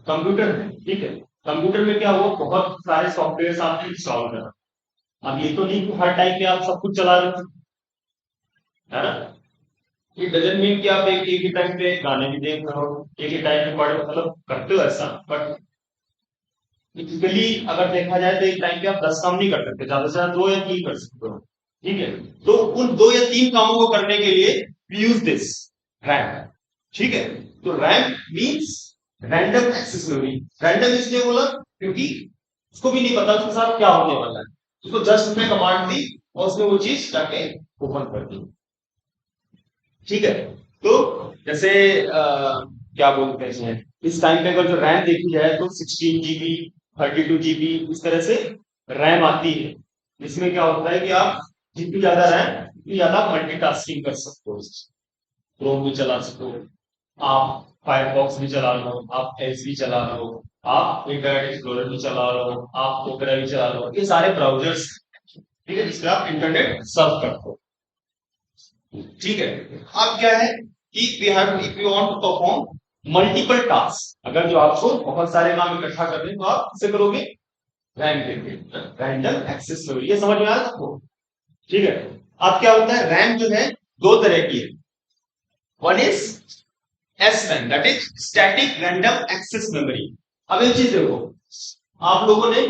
Speaker 1: कंप्यूटर है, ठीक है। कंप्यूटर में क्या हुआ, बहुत सारे सॉफ्टवेयर आपने इंस्टॉल करा, अब ये तो नहीं कि हर टाइम पे आप सब कुछ चला रहे हो, है ना। ये डजन मीन कि आप एक एक ही टाइम पे गाने भी देख रहे हो, एक ही टाइम पे पढ़ मतलब करते हो ऐसा, बट टिपिकली अगर देखा जाए तो एक टाइम पे आप 10 काम नहीं कर सकते, ज्यादा से ज्यादा 2 या 3 कर सकते हो, ठीक है। तो उन 2 या 3 कामों को करने के लिए वी यूज दिस रैम। ठीक है। तो RAM means random access memory. Random इसलिए बोला क्योंकि उसको भी नहीं पता उसके साथ क्या होने वाला है, उसको जस्ट उसने कमांड दी और उसने वो चीज जाके ओपन कर दी। ठीक है। तो जैसे क्या बोलते हैं, इस टाइम पे अगर जो रैम देखी जाए तो 16 GB, 32 GB इस तरह से रैम आती है। इसमें क्या होता है कि आप जितनी ज्यादा रैम उतनी ज्यादा मल्टीटास्किंग कर सकते हो। क्रोम भी चला सकते हो, आप फायरफॉक्स भी चला लो, आप एस भी चला लो, आप इंटरनेट एक्सप्लोरर भी चला लो, आप ओपेरा भी चला लो। ये सारे ब्राउजर्स, ठीक है, जिसमें आप इंटरनेट सर्व करते हो। ठीक है। अब क्या है कि we have, if you want to perform multiple task, अगर जो आपको बहुत सारे काम इकट्ठा करने हैं तो आप किसे करोगे, रैम के लिए, रैंडम एक्सेस मेमोरी। ये समझ में आया आपको? ठीक है। अब क्या होता है, रैम जो है दो तरह की है। One is S RAM, that is static random access memory. अब एक चीज देखो, आप लोगों ने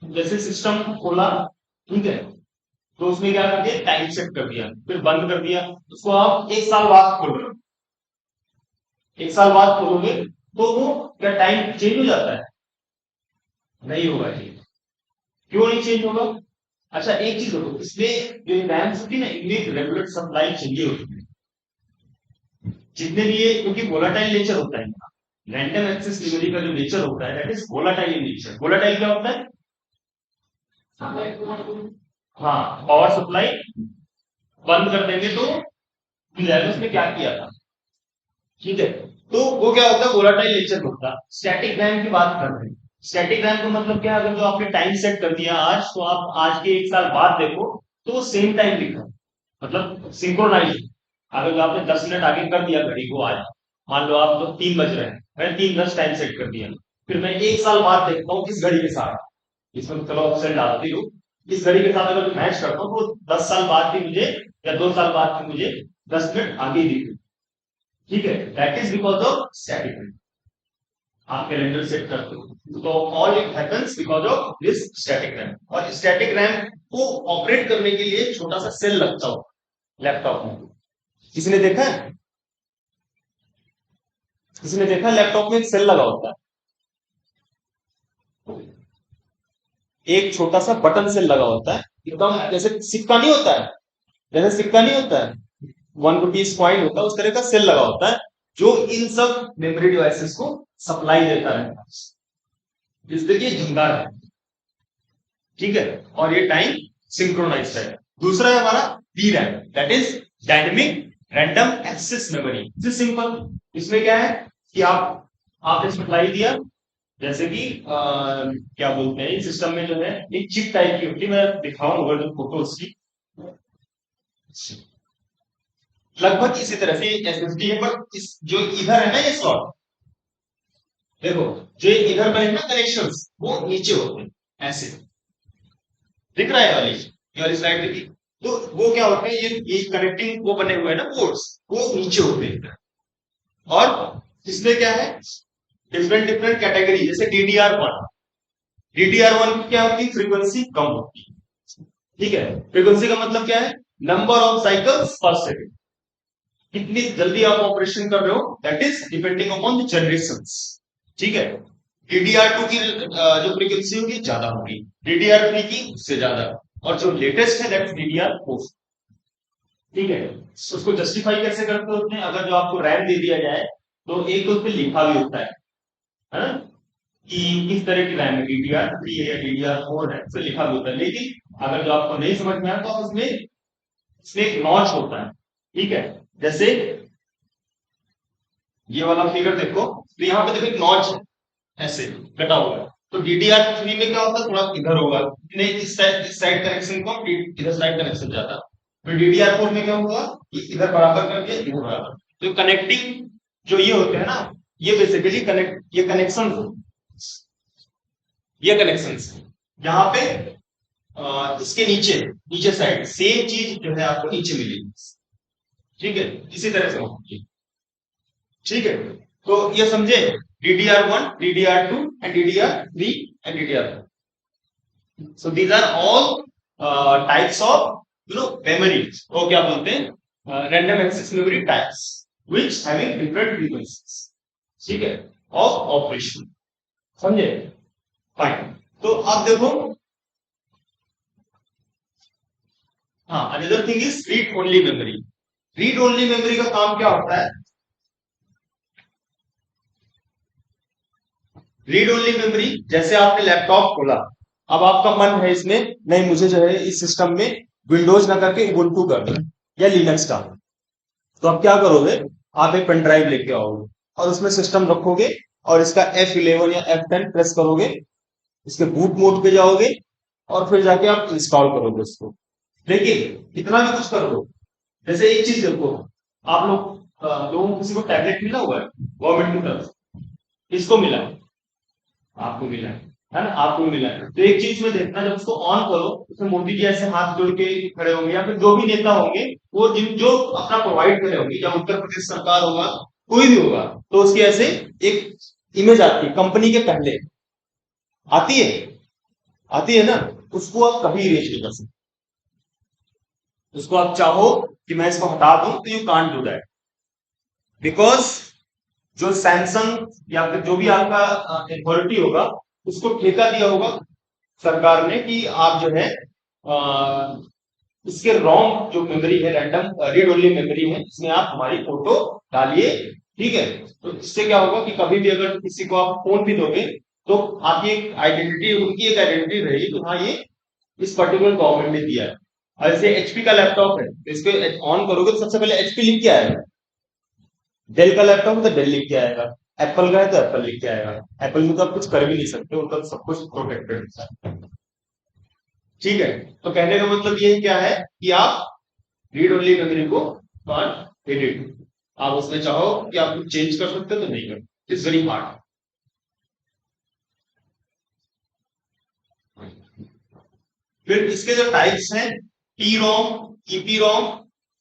Speaker 1: जैसे सिस्टम खोला, ठीक है, तो उसमें क्या कर दिया, टाइम सेट कर दिया, फिर बंद कर दिया। उसको आप 1 साल बाद खोल रहे हो, 1 साल बाद खोलोगे तो वो क्या टाइम चेंज हो जाता है? नहीं होगा जी। क्यों नहीं चेंज होगा? अच्छा एक चीज देखो, इसमें जो रैम्स होती है ना, इनमें एक रेगुलर सप्लाई चाहिए होती है। जितने भी ये, क्योंकि वोलाटाइल नेचर होता है, रैंडम एक्सेस मेमोरी का जो नेचर होता है that is volatile in nature. Volatile क्या होता है? हाँ, पावर सप्लाई बंद कर देंगे तो उसने क्या किया था। ठीक है। तो वो क्या होता है, वोलाटाइल नेचर होता है। स्टैटिक रैम की बात कर रहे हैं। स्टैटिक रैम का मतलब क्या है, अगर जो आपने टाइम सेट कर दिया आज, तो आप आज के 1 साल बाद देखो तो वो सेम टाइम दिखा, मतलब सिंक्रोनाइज। अगर जो आपने 10 मिनट आगे कर दिया घड़ी को आज, मान लो आप तो 3 बज रहे हैं, मैंने 3:10 टाइम सेट कर दिया, फिर मैं 1 साल बाद देखता हूँ किस घड़ी के साथ, इसमें चलो ऑप्शन डालती हूँ, इस घड़ी के साथ अगर मैच करता हूँ तो 10 साल बाद भी मुझे, या 2 साल बाद भी मुझे 10 मिनट आगे दिखे। ठीक है, that is because of static RAM. आप कैलेंडर सेट करते हो तो all it happens because of this static RAM. और स्टैटिक रैम को ऑपरेट करने के लिए छोटा सा सेल लगता हो लैपटॉप में। किसी ने देखा है? किसी ने देखा लैपटॉप में एक सेल लगा होता है, एक छोटा सा बटन सेल लगा होता है, एकदम जैसे सिक्का नहीं होता है, जैसे सिक्का नहीं होता है, 1 रुपीज कॉइन होता है, उस तरह का सेल लगा होता है, जो इन सब मेमोरी डिवाइसेस को सप्लाई देता है। इस देखिए झंकार है, ठीक है, और ये टाइम सिंक्रोनाइज्ड है। दूसरा है हमारा DRAM, that is dynamic random access memory. This simple. इसमें क्या है कि आपने सप्लाई दिया, जैसे कि क्या बोलते हैं, सिस्टम में जो है एक चिप टाइप की होती है, मैं दिखाऊंगा जो फोटो उसकी, लगभग इसी तरह से SSD है, बट इस जो इधर है ना ये स्लॉट, देखो जो इधर में है ना कनेक्शंस, वो नीचे होते हैं ऐसे, दिख रहा है वाली स्लाइड देखी। तो वो क्या होते हैं, ये कनेक्टिंग वो बने हुए हैं ना पोर्ट्स, वो नीचे होते हैं। और इसमें क्या है, डिफरेंट डिफरेंट कैटेगरी, जैसे DDR1, DDR1 की क्या होती है, फ्रीक्वेंसी कम होती है। ठीक है, फ्रीक्वेंसी का मतलब क्या है, नंबर ऑफ साइकिल्स पर सेकेंड, कितनी जल्दी आप ऑपरेशन कर रहे हो, that is depending upon the generations. ठीक है। DDR2 की जो फ्रीक्वेंसी होगी ज्यादा होगी, DDR3 की उससे ज्यादा, और जो लेटेस्ट है दैट इज DDR4। ठीक है। उसको जस्टिफाई कैसे करते होते हैं, अगर जो आपको रैम दे दिया जाए तो एक तो उस पर लिखा भी होता है ना, कि किस तरह की रैम है, DDR3 है या DDR4 है, उसे लिखा भी होता है। लेकिन अगर जो आपको नहीं समझ में आया तो आप उसमें इसमें एक नॉच होता है। ठीक है, जैसे ये वाला फिगर देखो, तो यहाँ पे देखो एक नॉच है ऐसे कटा हुआ है। तो DDR3 में क्या होता है, थोड़ा इधर होगा, नहीं इस साइड कनेक्शन को इधर साइड कनेक्शन जाता है। फिर DDR4 में क्या होगा, इधर बराबर करके इधर बराबर। तो कनेक्टिंग जो ये होते हैं ना, ये बेसिकली कनेक्ट, ये कनेक्शन, ये कनेक्शन यहाँ पे इसके नीचे, नीचे साइड सेम चीज जो है आपको नीचे मिलेगी। ठीक है, इसी तरह से होगी। ठीक है, तो ये समझे, DDR1, DDR2 and DDR3 and DDR4। So these are all types of memory, वो क्या बोलते हैं random access memory types which having different frequencies, ठीक है, ऑफ ऑपरेशन, समझे? फाइन। तो अब देखो, हाँ, another thing is read only memory. Read only memory का काम क्या होता है? रीड ओनली मेमोरी, जैसे आपने लैपटॉप खोला, अब आपका मन है इसमें, नहीं मुझे जो है इस सिस्टम में विंडोज ना करके उबुंटू कर दो या लिनक्स का, तो आप क्या करोगे, आप एक पेन ड्राइव लेके आओगे और उसमें सिस्टम रखोगे और इसका F11 या F10 प्रेस करोगे, इसके बूट मोड पे जाओगे और फिर जाके आप इंस्टॉल करोगे उसको। लेकिन इतना भी कुछ कर दो, जैसे एक चीज देखो, आप लोगों को किसी को टैबलेट मिला हुआ है गवर्नमेंट की तरफ से, इसको मिला है, आपको मिला है ना, आपको मिला है, तो एक चीज में देखना, जब उसको ऑन करो उसमें मोदी जी ऐसे हाथ जोड़ के खड़े होंगे या फिर जो भी नेता होंगे, वो जिन जो अपना प्रोवाइड करे होंगे, या उत्तर प्रदेश सरकार होगा, कोई भी होगा, तो उसकी ऐसे एक इमेज आती है कंपनी के पहले, आती है, आती है ना, उसको आप कभी इरेज नहीं कर सकते, उसको आप चाहो कि मैं इसको हटा दूं तो you can't do that, because जो सैमसंग या फिर जो भी आपका अथॉरिटी होगा, उसको ठेका दिया होगा सरकार ने कि आप जो है अ, इसके रोम जो मेमोरी है, रैंडम रीड ओनली मेमोरी है, इसमें आप हमारी फोटो डालिए, ठीक है? तो इससे क्या होगा कि कभी भी अगर किसी को आप फोन भी दोगे, तो आपकी एक आइडेंटिटी, उनकी एक आइडेंटिटी रहेगी कि हाँ ये इस पर्टिकुलर गवर्नमेंट ने दिया है। और जैसे एचपी का लैपटॉप है, इसको ऑन करोगे तो सबसे पहले एचपी लिख के आएगा, डेल का लैपटॉप है तो डेल लिख के आएगा, एप्पल का है तो एप्पल लिख के आएगा, एप्पल में तो आप कुछ कर भी नहीं सकते, उनका तो सब कुछ प्रोटेक्टेड है, ठीक है? तो कहने का मतलब ये क्या है कि आप रीड ओनली मेमोरी को नॉट एडिट, आप उसमें चाहो कि आप कुछ चेंज कर सकते हो तो नहीं कर, इट्स वेरी हार्ड। फिर इसके जो टाइप्स हैं, टी रोम, ईपी रोम,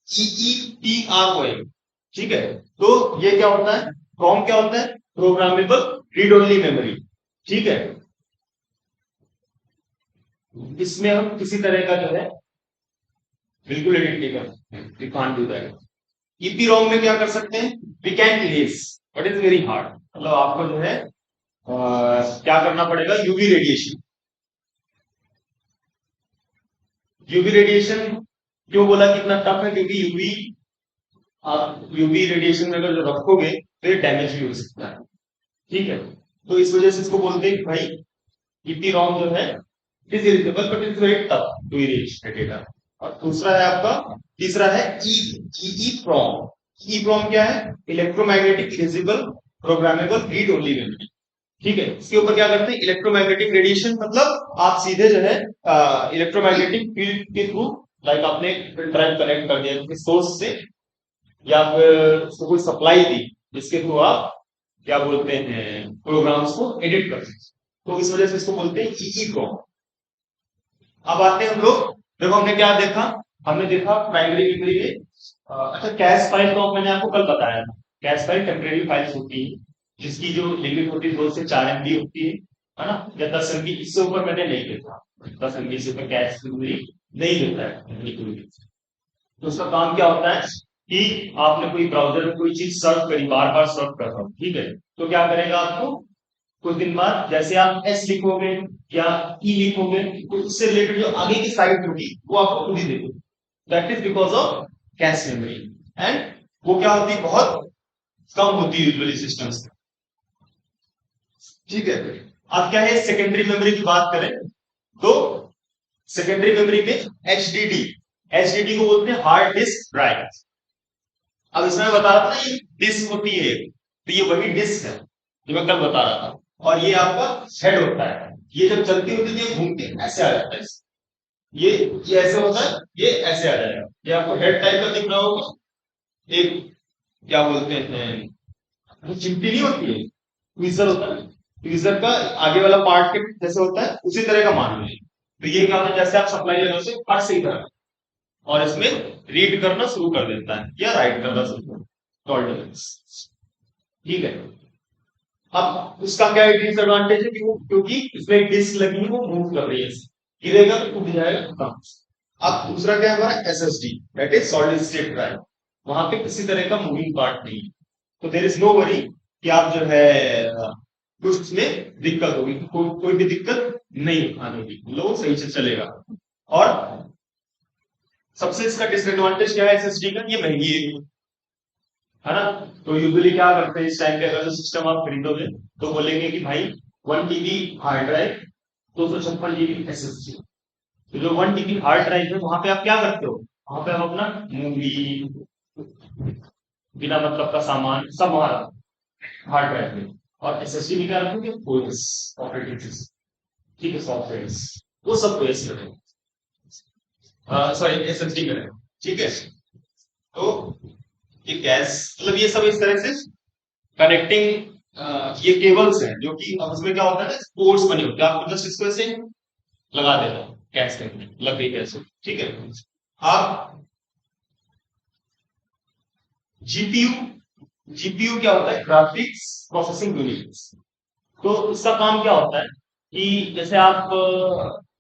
Speaker 1: EEPROM, ठीक है? तो ये क्या होता है, रोम क्या होता है, प्रोग्रामेबल रीड ओनली मेमोरी, ठीक है? इसमें हम किसी तरह का जो है बिल्कुल एडिट नहीं कर सकते, we can't do that. EPROM में क्या कर सकते हैं, we can erase, but is very hard, मतलब आपको जो है क्या करना पड़ेगा, यूवी रेडिएशन। यूवी रेडिएशन क्यों बोला कितना टफ है, क्योंकि यूवी, आप यूवी रेडिएशन में अगर जो रखोगे तो ये डैमेज भी हो सकता है, ठीक है? तो इस वजह से इसको बोलते हैं कि भाई EPROM जो है is erasable but is very tough to erase data. और दूसरा है आपका, तीसरा है EEPROM। EEPROM क्या है, electromagnetic erasable programmable read only memory, ठीक है? इसके ऊपर क्या करते हैं, इलेक्ट्रोमैग्नेटिक रेडिएशन, मतलब आप सीधे जो है इलेक्ट्रोमैग्नेटिक फील्ड के थ्रू, लाइक आपने ड्राइव कनेक्ट कर दिया किसी सोर्स से, या फिर उसको कोई सप्लाई दी जिसके थ्रू आप क्या बोलते हैं प्रोग्राम्स को एडिट कर सकते, तो इस वजह से इसको बोलते हैं EEPROM। अब आते हैं हम लोग, देखो हमने क्या देखा, हमने देखा प्राइमरी मेमोरी में अच्छा कैश फाइल, तो मैंने आपको कल बताया था, कैश फाइल टेम्परेरी फाइल्स होती है जिसकी जो लिमिट होती है 2 से 4 MB होती है ना, या 10 MB, इससे ऊपर मैंने नहीं देखा, 10 MB से ऊपर कैश मेमोरी नहीं देता है। तो उसका काम क्या होता है कि आपने कोई ब्राउजर में कोई चीज सर्च करी, बार बार सर्च कर रहा हूं, ठीक है? तो क्या करेगा आपको, कुछ दिन बाद जैसे आप एस लिखोगे या ई लिखोगे, तो उससे रिलेटेड जो आगे की साइड होगी वो आपको खुद ही देगी, that is because of cache memory. And वो क्या होती है, बहुत कम होती है यूजुअली सिस्टम्स, ठीक है? अब क्या है, सेकेंडरी मेमोरी की बात करें तो सेकेंडरी मेमोरी में HDD, HDD को बोलते हैं हार्ड डिस्क ड्राइव। अब इसमें मैं बता रहा था ना, ये डिस्क होती है, तो ये वही डिस्क है जो मैं कल बता रहा था, और ये आपका हेड होता है, ये जब चलती होती है घूम के ऐसे आ जाता है, ये ऐसे होता है, ये ऐसे आ जाएगा, ये आपको हेड टाइप का दिख रहा होगा, एक क्या बोलते हैं, वो चिमटी नहीं होती है, ट्वीजर होता है, ट्वीजर का आगे वाला पार्ट के जैसे होता है, उसी तरह का मान लीजिए। तो ये क्या होता है, जैसे आप सप्लाई लेने से फट से इधर और इसमें रीड करना शुरू कर देता है या राइट करना शुरू कर देता है, ठीक है? अब उसका क्या डिसएडवांटेज है कि वो, क्योंकि इसमें एक डिस्क लगी है वो मूव कर रही है, गिरेगा तो टूट जाएगा, खत्म। अब दूसरा क्या है हमारा SSD, that is solid state drive. वहां पे किसी तरह का मूविंग पार्ट नहीं है, तो देयर इज नो वरी कि आप जो है कुछ उसमें दिक्कत होगी, कोई भी दिक्कत नहीं आने की, लो सही से चलेगा। और सबसे इसका डिसएडवांटेज क्या है SSD का, ये महंगी है ना। तो यूजुअली क्या करते हैं इस टाइम पे, अगर जो सिस्टम आप खरीदोगे तो बोलेंगे कि भाई 1 TB hard drive, 256 GB SSD। तो जो 1 TB हार्ड ड्राइव है वहां पे आप क्या करते हो, वहां पे आप अपना मूवी, बिना मतलब का सामान सब वहां रखो हार्ड ड्राइव में। और SSD में क्या रखोगे, फोल्डर्स, ऑपरेटिंग सिस्टम, ठीक है, सॉफ्टवेयर, वो सब को ऐसे रखो, सॉरी SSD में रखो, ठीक है। तो ये गैस मतलब ये सब इस तरह से कनेक्टिंग ये केबल्स हैं, जो कि अब उसमें क्या होता है ना, पोर्ट्स बने होते हैं, आपको जस्ट इसको ऐसे लगा देना है, गैस के लग गई गैस, ठीक है। आप जीपीयू, जीपीयू क्या होता है, ग्राफिक्स प्रोसेसिंग यूनिट। तो इसका काम क्या होता है कि जैसे आप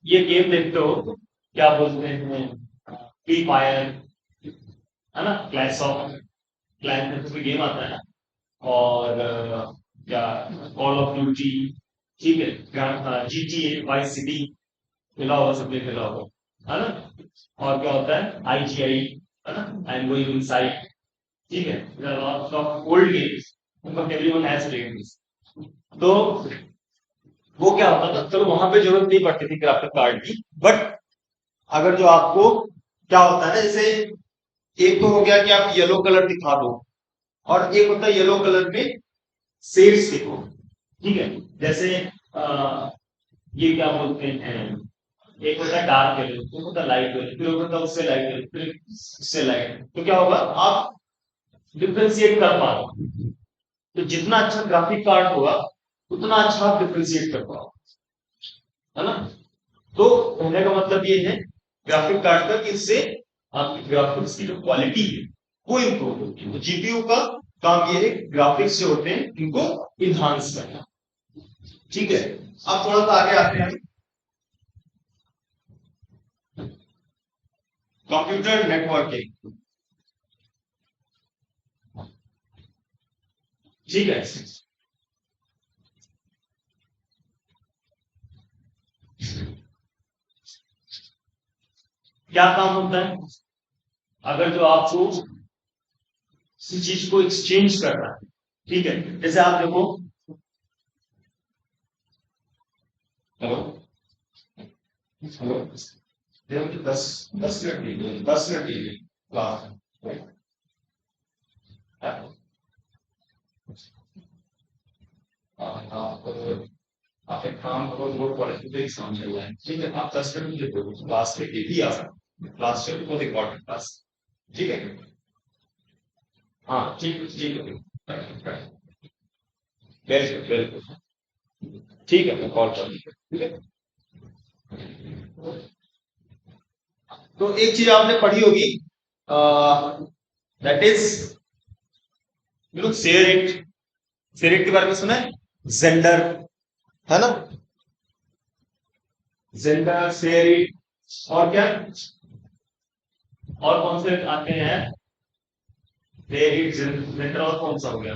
Speaker 1: ये गेम देखते हो, क्या बोलते हैं, फ्री फायर, है ना, क्लैश ऑफ क्लैंस में गेम आता है ना, और क्या, कॉल ऑफ ड्यूटी, ठीक है, GTA वाइस सिटी, खेला होगा, सबने खेला होगा, है ना। और क्या होता है IGI, है ना, आई एम गोइंग इनसाइड, ठीक है, old games, everyone has played this. तो वो क्या होता था, चलो वहां पे जरूरत नहीं पड़ती थी ग्राफिक कार्ड की, बट अगर जो आपको क्या होता है ना, जैसे एक तो हो गया कि आप येलो कलर दिखा दो, और एक होता है येलो कलर में शेड्स दिखो, ठीक है। जैसे ये क्या बोलते हैं, एक होता है डार्क येलो, एक होता है लाइट येलो, फिर होता है उससे लाइट येलो, फिर उससे लाइट, तो क्या होगा, आप डिफ्रेंशिएट कर पाओगे। तो जितना अच्छा ग्राफिक कार्ड होगा उतना अच्छा आप डिफ्रेंशिएट कर पाओगे, है ना। तो कहने का मतलब ये है ग्राफिक कार्ड का कि इससे आपकी ग्राफिक्स की जो क्वालिटी है वो इंप्रूव होती है। तो जीपीयू का काम ये है ग्राफिक्स जो होते हैं इनको इन्हांस करना, ठीक है। अब थोड़ा सा आगे आते हैं, कंप्यूटर नेटवर्किंग, ठीक है। क्या काम होता है, अगर जो आपको किसी चीज को एक्सचेंज करना है, ठीक है, जैसे आप देखो, हेलो हेलो, ये मुझे 10 मिनट दीजिए, 10 मिनट दीजिए क्लास में। आप एक काम करो, वो क्वालिटी पे एग्जाम चल रहा है, ठीक है, आप 10 मिनट मुझे दो, क्लास में भी आ सकते, क्लास से बहुत इंपॉर्टेंट क्लास, ठीक है। हाँ ठीक ठीक है, बिल्कुल बिल्कुल, ठीक है, मैं कॉल कर, ठीक है। तो एक चीज आपने पढ़ी होगी, that is share it, share it के बारे में सुना है, जेंडर, है ना, जेंडर, शेयर इट, और क्या, और कौन से आते हैं, शेयर इट, जेंडर, और कौन सा हो गया,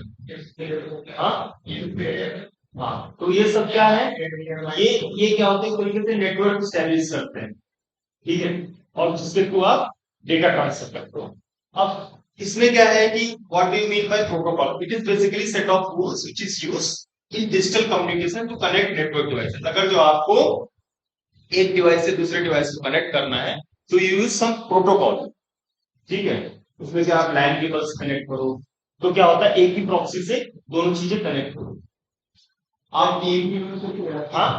Speaker 1: हाँ हाँ, तो ये सब क्या है, ये क्या होते हैं, एक तरीके से नेटवर्क स्टैब्लिश करते हैं, ठीक है, और जिसके थ्रू आप डेटा ट्रांसफर करते हो। अब इसमें क्या है कि what do you mean by protocol, it is basically set of rules which is used in digital communication to connect network devices. अगर जो आपको एक डिवाइस से दूसरे डिवाइस को कनेक्ट करना है तो यू यूज सम प्रोटोकॉल, ठीक है। उसमें से आप लैन केबल्स कनेक्ट करो, तो क्या होता है, एक ही प्रॉक्सी से दोनों चीजें कनेक्ट करो। आप हाँ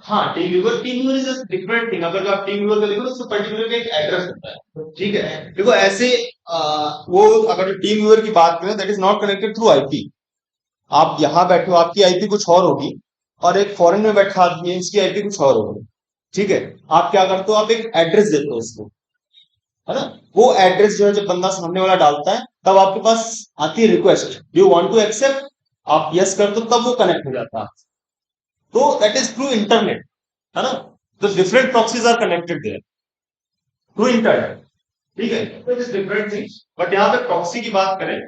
Speaker 1: हाँ, team viewer, team viewer is different thing. अगर जो आप टीम व्यूअर का लिखो तो पर्टिकुलर एक एड्रेस होता है, ठीक है। देखो ऐसे वो अगर टीम व्यूअर की बात करें, that is not connected through IP. आप यहाँ बैठे हो, आपकी आईपी कुछ और होगी, और एक फॉरेन में बैठा आदमी है, उसकी आईपी कुछ और होगी, ठीक है। आप क्या करते हो, आप एक एड्रेस देते हो उसको, है ना। वो एड्रेस जो है जब बंदा सामने वाला डालता है तब आपके पास आती है request, you want to accept, आप यस कर दो, तब वो कनेक्ट हो जाता है। तो दैट इज थ्रू इंटरनेट, है ना। तो different proxies are connected there through internet, ठीक है। तो it is different things, but यहाँ पे प्रॉक्सी की बात करें,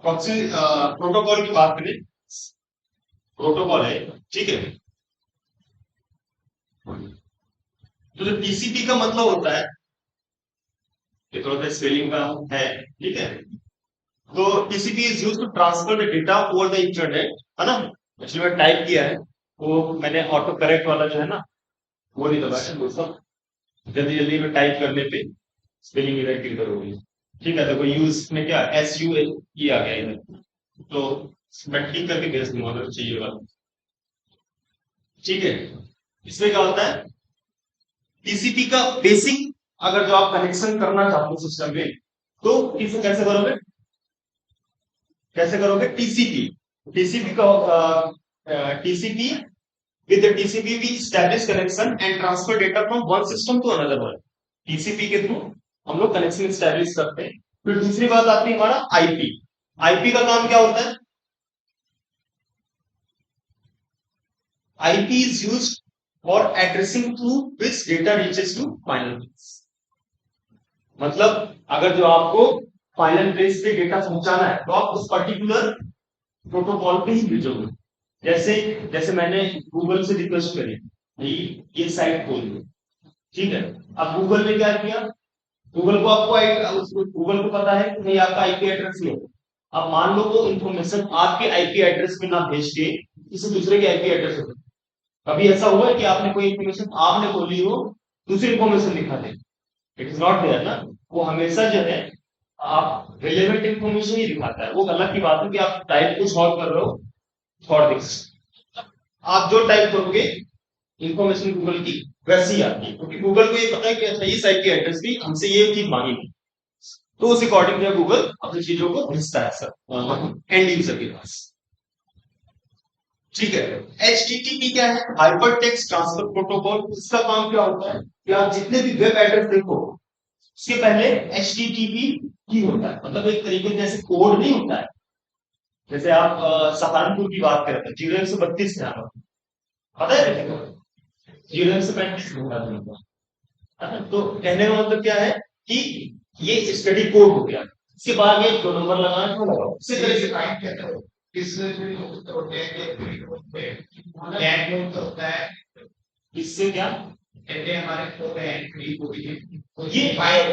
Speaker 1: प्रॉक्सी प्रोटोकॉल की बात करें, प्रोटोकॉल है, ठीक है। तो जो टीसीपी का मतलब होता है, ये थोड़ा सा स्पेलिंग का है, ठीक है। तो TCP is used to transfer the data over the internet, है ना। एक्चुअली मैंने टाइप किया है, वो मैंने ऑटो करेक्ट वाला जो है ना वो नहीं दबाया, वो सब जल्दी जल्दी में टाइप करने पे स्पेलिंग एरर की करोगे, ठीक है। देखो यूज में क्या एस यू ई आ गया इधर, तो मैं ठीक करके भेज दूंगा अगर चाहिए वाला, ठीक है। इसमें क्या होता है, टीसीपी का बेसिक अगर जो आप कनेक्शन करना चाहते हो सिस्टम में, तो इसे कैसे करोगे, कैसे करोगे, टीसीपी, टीसीपी का TCP with TCP we establish connection and transfer data from one system to another one. TCP के थ्रू हम लोग कनेक्शन एस्टैब्लिश करते हैं। फिर दूसरी बात आती है हमारा आईपी। आईपी का काम क्या होता है, IP is used for addressing through which data reaches to final place. मतलब अगर जो आपको फाइनल प्लेस पे डेटा पहुंचाना है तो आप उस पर्टिकुलर प्रोटोकॉल पे ही भेजोगे। जैसे जैसे मैंने गूगल से रिक्वेस्ट करी, ये साइट खोल लो, ठीक है। अब गूगल ने क्या किया, गूगल को आपको गूगल को पता है कि नहीं आपका आईपी एड्रेस ये है। अब मान लो वो इन्फॉर्मेशन आपके आईपी एड्रेस में ना भेज के किसी दूसरे के आईपी एड्रेस पे, कभी ऐसा हुआ है कि आपने कोई इन्फॉर्मेशन आपने खोली हो दूसरी इन्फॉर्मेशन दिखा दे, इट इज नॉट देयर ना। वो हमेशा जो है आप रिलेवेंट इन्फॉर्मेशन ही दिखाता है। वो अलग की बात है कि आप टाइप कुछ और कर रहे हो, थॉट दिख, आप जो टाइप करोगे इंफॉर्मेशन गूगल की वैसी ही आती है, क्योंकि गूगल को ये पता है कि अच्छा ये साइट की एड्रेस भी हमसे ये चीज मांगेगी, तो उस अकॉर्डिंग जो गूगल अपनी चीजों को भेजता है सर एंड यूजर के पास, ठीक है। HTTP क्या है, हाइपर टेक्स्ट ट्रांसफर प्रोटोकॉल। इसका काम क्या होता है कि आप जितने भी वेब एड्रेस देखो उसके पहले HTTP की होता है, मतलब एक तरीके से जैसे कोड नहीं होता है, जैसे आप सहारनपुर की बात करते हैं 0132 है, पता है जीरो 135 होगा, तो कहने का मतलब क्या है कि ये स्टडी कोड हो गया। इसके बाद ये दो नंबर लगाना क्यों लगाओ, इसी तरह से टाइप क्या करो, इससे क्या कहते हैं हमारे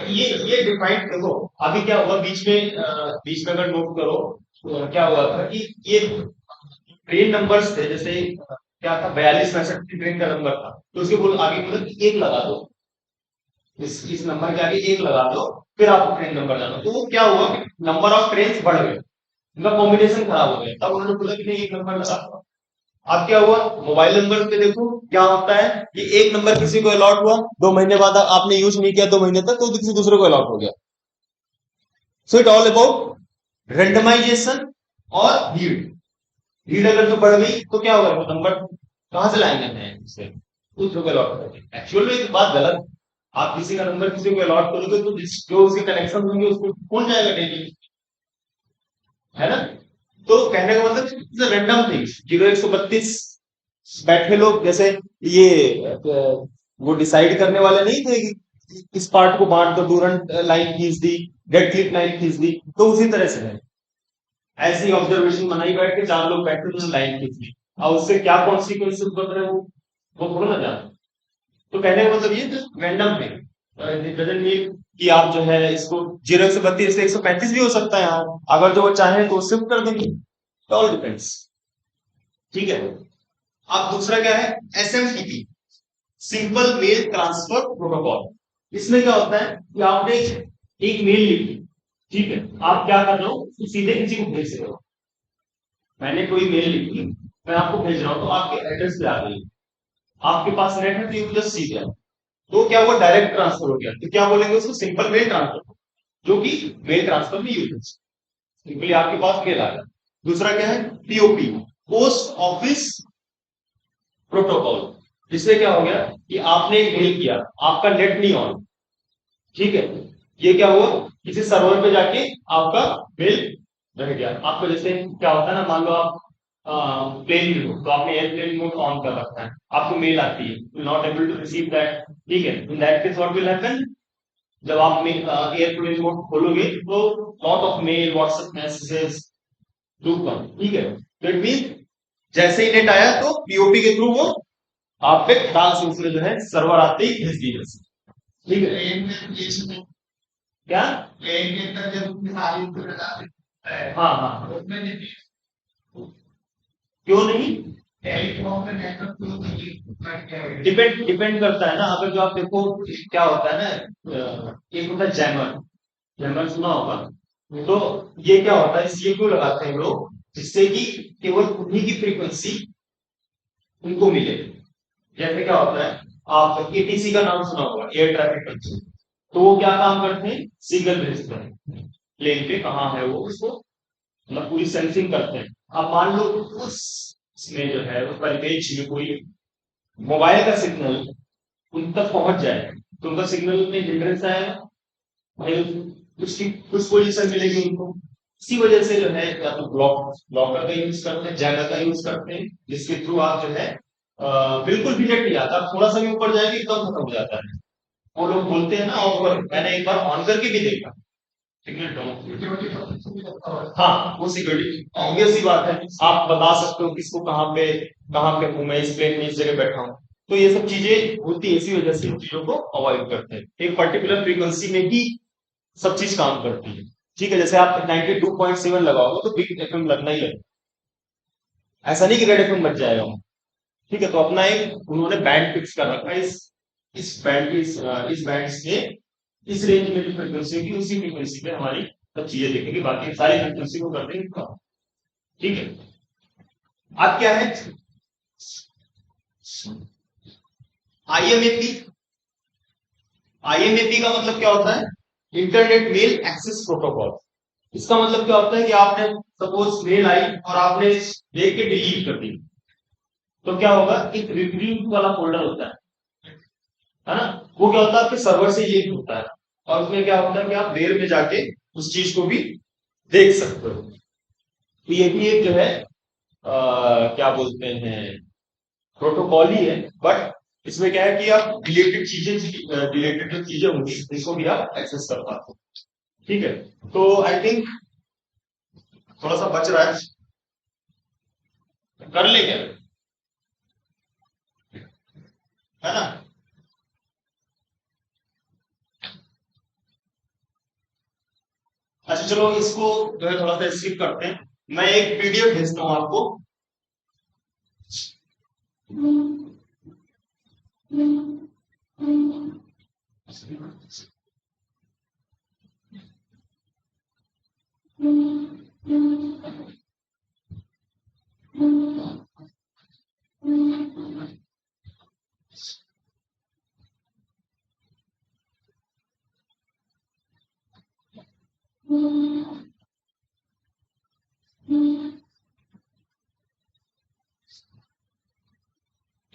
Speaker 1: ये डिफाइन देखो। अभी क्या हुआ बीच में अगर नोट करो तो क्या हुआ था कि ये ट्रेन नंबर्स थे, जैसे क्या था 42 65 की ट्रेन का नंबर था, तो उसके बोल आगे बोला कि एक लगा दो, इस नंबर के आगे एक लगा दो, फिर आप ट्रेन नंबर जानो। तो वो क्या हुआ कि नंबर ऑफ ट्रेन बढ़ गए, उनका कॉम्बिनेशन खराब हो गया, तब उन्होंने बोला कि नहीं एक नंबर लगा दो। अब क्या हुआ, मोबाइल नंबर पे देखो क्या होता है कि एक नंबर किसी को अलॉट हुआ, 2 महीने बाद आपने यूज नहीं किया 2 महीने तक, तो किसी दूसरे को अलॉट हो गया। So it all about randomization और भीड़। भीड़ अगर जो बढ़ गई तो क्या होगा, वो नंबर कहां से लाएंगे नए, दूसरे को अलॉट करेंगे। एक्चुअल में एक बात गलत, आप किसी का नंबर किसी को अलॉट करोगे तो जो उसके कनेक्शन होंगे उसको कौन जाएगा डेली, है ना। तो कहने का मतलब रैंडम थिंग्स 0132 बैठे लोग, जैसे ये वो डिसाइड करने वाले नहीं थे कि इस पार्ट को बांट दो, डूरंट लाइन खींच दी, डेड क्लिप लाइन खींच दी, तो उसी तरह से है। ऐसी ऑब्जर्वेशन बनाई बैठ के 4 लोग बैठे तो लाइन खींच ली, और उससे क्या कॉन्सिक्वेंसेस बन रहे हो वो थोड़ा ना जाना। तो कहने का मतलब ये रैंडम है, डजंट मीन कि आप जो है इसको 0132 से 135 भी हो सकता है यहाँ, अगर जो वो चाहे तो शिफ्ट कर देंगे, ऑल डिपेंड्स, ठीक है। अब दूसरा क्या है, SMTP, simple mail transfer protocol. इसमें क्या होता है कि आपने एक मेल लिखी, ठीक है, आप क्या कर रहे हो सीधे किसी को भेज रहे हो, मैंने कोई मेल लिखी मैं आपको भेज रहा हूं तो आपके एड्रेस पे आ गई, आपके पास नेट है तो यू जस्ट सी दैट, तो क्या हुआ डायरेक्ट ट्रांसफर हो गया, तो क्या बोलेंगे उसको सिंपल मेल ट्रांसफर, जो कि मेल ट्रांसफर में यूज है, सिंपली आपके पास मेल आ गया। दूसरा क्या है, POP, पोस्ट ऑफिस प्रोटोकॉल। इससे क्या हो गया कि आपने एक मेल किया, आपका नेट नहीं ऑन, ठीक है, ये क्या हुआ किसी सर्वर पे जाके आपका मेल रह गया। आपको जैसे क्या होता है ना, मान लो आप प्लेन मोड, तो आपने एयरप्लेन मोड ऑन कर रखा है, आपको मेल आती है, not able to receive that, ठीक है, in that case what will happen, जब आप एयरप्लेन मोड खोलोगे तो lot of mail WhatsApp messages to come, ठीक है, तो इट मीन जैसे ही नेट आया तो पीओपी के थ्रू वो आप पे डांस उसमें जो है सर्वर आते ही भेज दिए, ठीक है, क्या, हाँ हाँ, क्यों नहीं, डिपेंड डिपेंड करता है ना, अगर जो आप देखो क्या होता है ना, एक होता है जैमर, जैमर सुना होगा, तो ये क्या होता है, इसलिए क्यों लगाते हैं लोग, जिससे कि केवल उन्हीं की फ्रीक्वेंसी उनको मिले, जैसे क्या होता है, आप एटीसी का नाम सुना होगा, एयर ट्रैफिक कंट्रोल, तो वो क्या काम करते हैं, सिग्नल भेजते हैं प्लेन पे कहाँ है वो, उसको मतलब पूरी सेंसिंग करते हैं, अब मान लो उस इसमें जो है उस परिपेक्ष में कोई मोबाइल का सिग्नल उन तक पहुंच जाए, तो उनका सिग्नल में डिफरेंस आएगा भाई, उसकी कुछ पोजीशन मिलेगी उनको, इसी वजह से जो है या तो ब्लॉकर का यूज करते हैं, जैमर का यूज करते हैं, जिसके थ्रू आप जो है बिल्कुल भी नेट नहीं आता, थोड़ा सा भी ऊपर जाएगी एकदम खत्म हो जाता है, वो लोग बोलते हैं ना, और मैंने एक बार ऑन करके भी देखा सिग्नल डाउन, हाँ वो सिक्योरिटी ऑब्वियस सी बात है, आप बता सकते हो किसको कहाँ पे हूँ मैं, इस प्लेन में इस जगह बैठा हूँ, तो ये सब चीजें होती है, इसी वजह से इन चीजों को अवॉइड करते हैं, एक पर्टिकुलर फ्रीक्वेंसी में ही सब चीज काम करती है, ठीक है, जैसे आप 92.7 लगाओगे तो बिग एफएम लगना ही लगेगा, ऐसा नहीं कि रेड एफएम बच जाएगा, ठीक है, तो अपना एक उन्होंने बैंड फिक्स कर रखा है, इस बैंड की इस बैंड से इस रेंज में जो फ्रीक्वेंसी होगी उसी फ्रीक्वेंसी पे हमारी सब चीजें देखेंगे, बाकी सारी फ्रीक्वेंसी को कर देंगे कम, ठीक है, अब क्या है आईएमएपी, आईएमएपी का मतलब क्या होता है, इंटरनेट मेल एक्सेस प्रोटोकॉल, इसका मतलब क्या होता है कि आपने सपोज मेल आई और आपने देख के डिलीट कर दी, तो क्या होगा, एक रिट्रीव वाला फोल्डर होता है ना, वो क्या होता है आपके सर्वर से ये होता है, और उसमें क्या होता है कि आप देर में जाके उस चीज को भी देख सकते हो, तो ये भी एक जो है क्या बोलते हैं प्रोटोकॉल ही है, बट इसमें क्या है कि आप डिलेटेड जो चीजें होंगी इसको भी आप एक्सेस कर पाते हो, ठीक है, तो आई थिंक थोड़ा सा बच रहा है, कर ले क्या, है ना, अच्छा चलो इसको जो है थोड़ा सा स्किप करते हैं, मैं एक पीडीएफ भेजता हूँ आपको,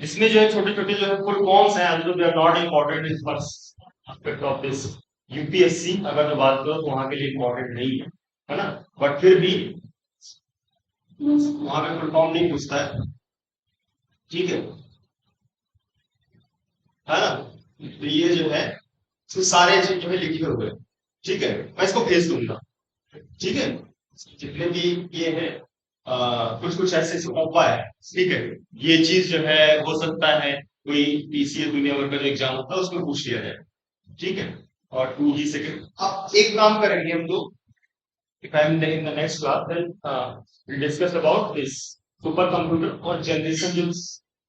Speaker 1: इसमें जो है छोटे छोटे जो है फुल फॉर्म्स हैं, जो they are not important in first aspect of this UPSC, अगर मैं बात करूं तो वहां के लिए इम्पोर्टेंट नहीं है ना, बट फिर भी वहां पे फुल फॉर्म नहीं पूछता है, ठीक है ना, तो ये जो है तो सारे जो है लिखे हुए हैं, ठीक है, मैं इसको भेज दूंगा, ठीक है, जितने भी ये है कुछ कुछ ऐसे ऐसे उपाय है, ठीक है, ये चीज जो है हो सकता है कोई पीसीए दुनिया भर का जो एग्जाम होता है उसमें पूछ लिया जाए, ठीक है, और 2 ही सेकंड अब एक काम करेंगे हम लोग, if I am in the next class then we'll discuss about this super computer और जनरेशन जो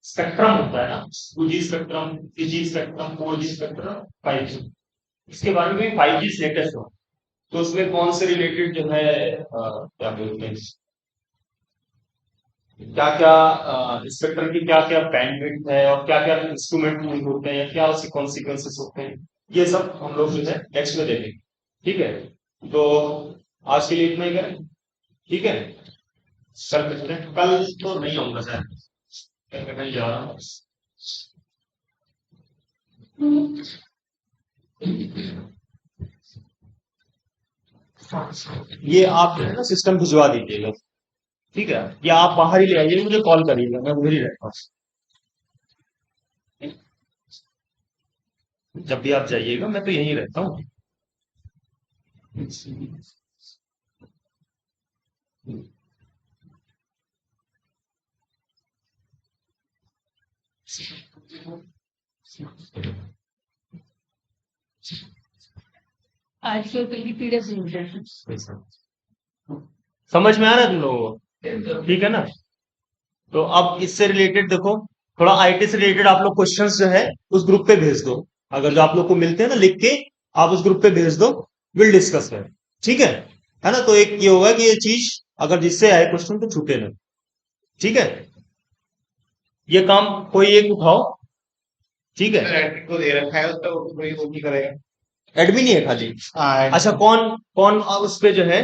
Speaker 1: स्पेक्ट्रम होता है ना, 2G spectrum, 3G spectrum, 4G spectrum, 5G, इसके बारे में 5G लेटेस्ट हो, तो उसमें कौन से रिलेटेड जो है क्या बोलते हैं, क्या क्या स्पेक्ट्रम की क्या क्या बैंडविड्थ है और क्या क्या इंस्ट्रूमेंट यूज होते हैं या क्या उसके कॉन्सिक्वेंसेस होते हैं, ये सब हम लोग जो है नेक्स्ट में देखेंगे, ठीक है, तो आज के लिए इतना ही करें, ठीक है, कल मिलते हैं, कल तो नहीं आऊंगा शायद, कल मैं कहीं जा रहा हूँ, ये आप जो है ना सिस्टम भिजवा दीजिएगा, ठीक है, या आप बाहर ही ले आइए, मुझे कॉल करिएगा, मैं उधर ही रहता हूँ। जब भी आप जाइएगा मैं तो यहीं रहता हूँ।
Speaker 2: आजकल की पीडीएफ मिलते हैं।
Speaker 1: समझ में आ रहा है तुम लोगों को? ठीक है ना? तो अब इससे रिलेटेड देखो, थोड़ा आईटी से रिलेटेड आप लोग क्वेश्चंस जो है उस ग्रुप पे भेज दो। अगर जो आप लोग को मिलते हैं ना लिख के, आप उस ग्रुप पे भेज दो, विल डिस्कस है। ठीक है ना? तो एक ये होगा कि ये चीज अगर जिससे आए क्वेश्चन तो छूटे ना। ठीक है, ये काम कोई एक उठाओ। ठीक है,
Speaker 3: एडमिन को दे रखा है तो कोई वो नहीं करेगा।
Speaker 1: एडमिन ही है खाली।
Speaker 3: हाँ,
Speaker 1: अच्छा, कौन कौन उस पे जो है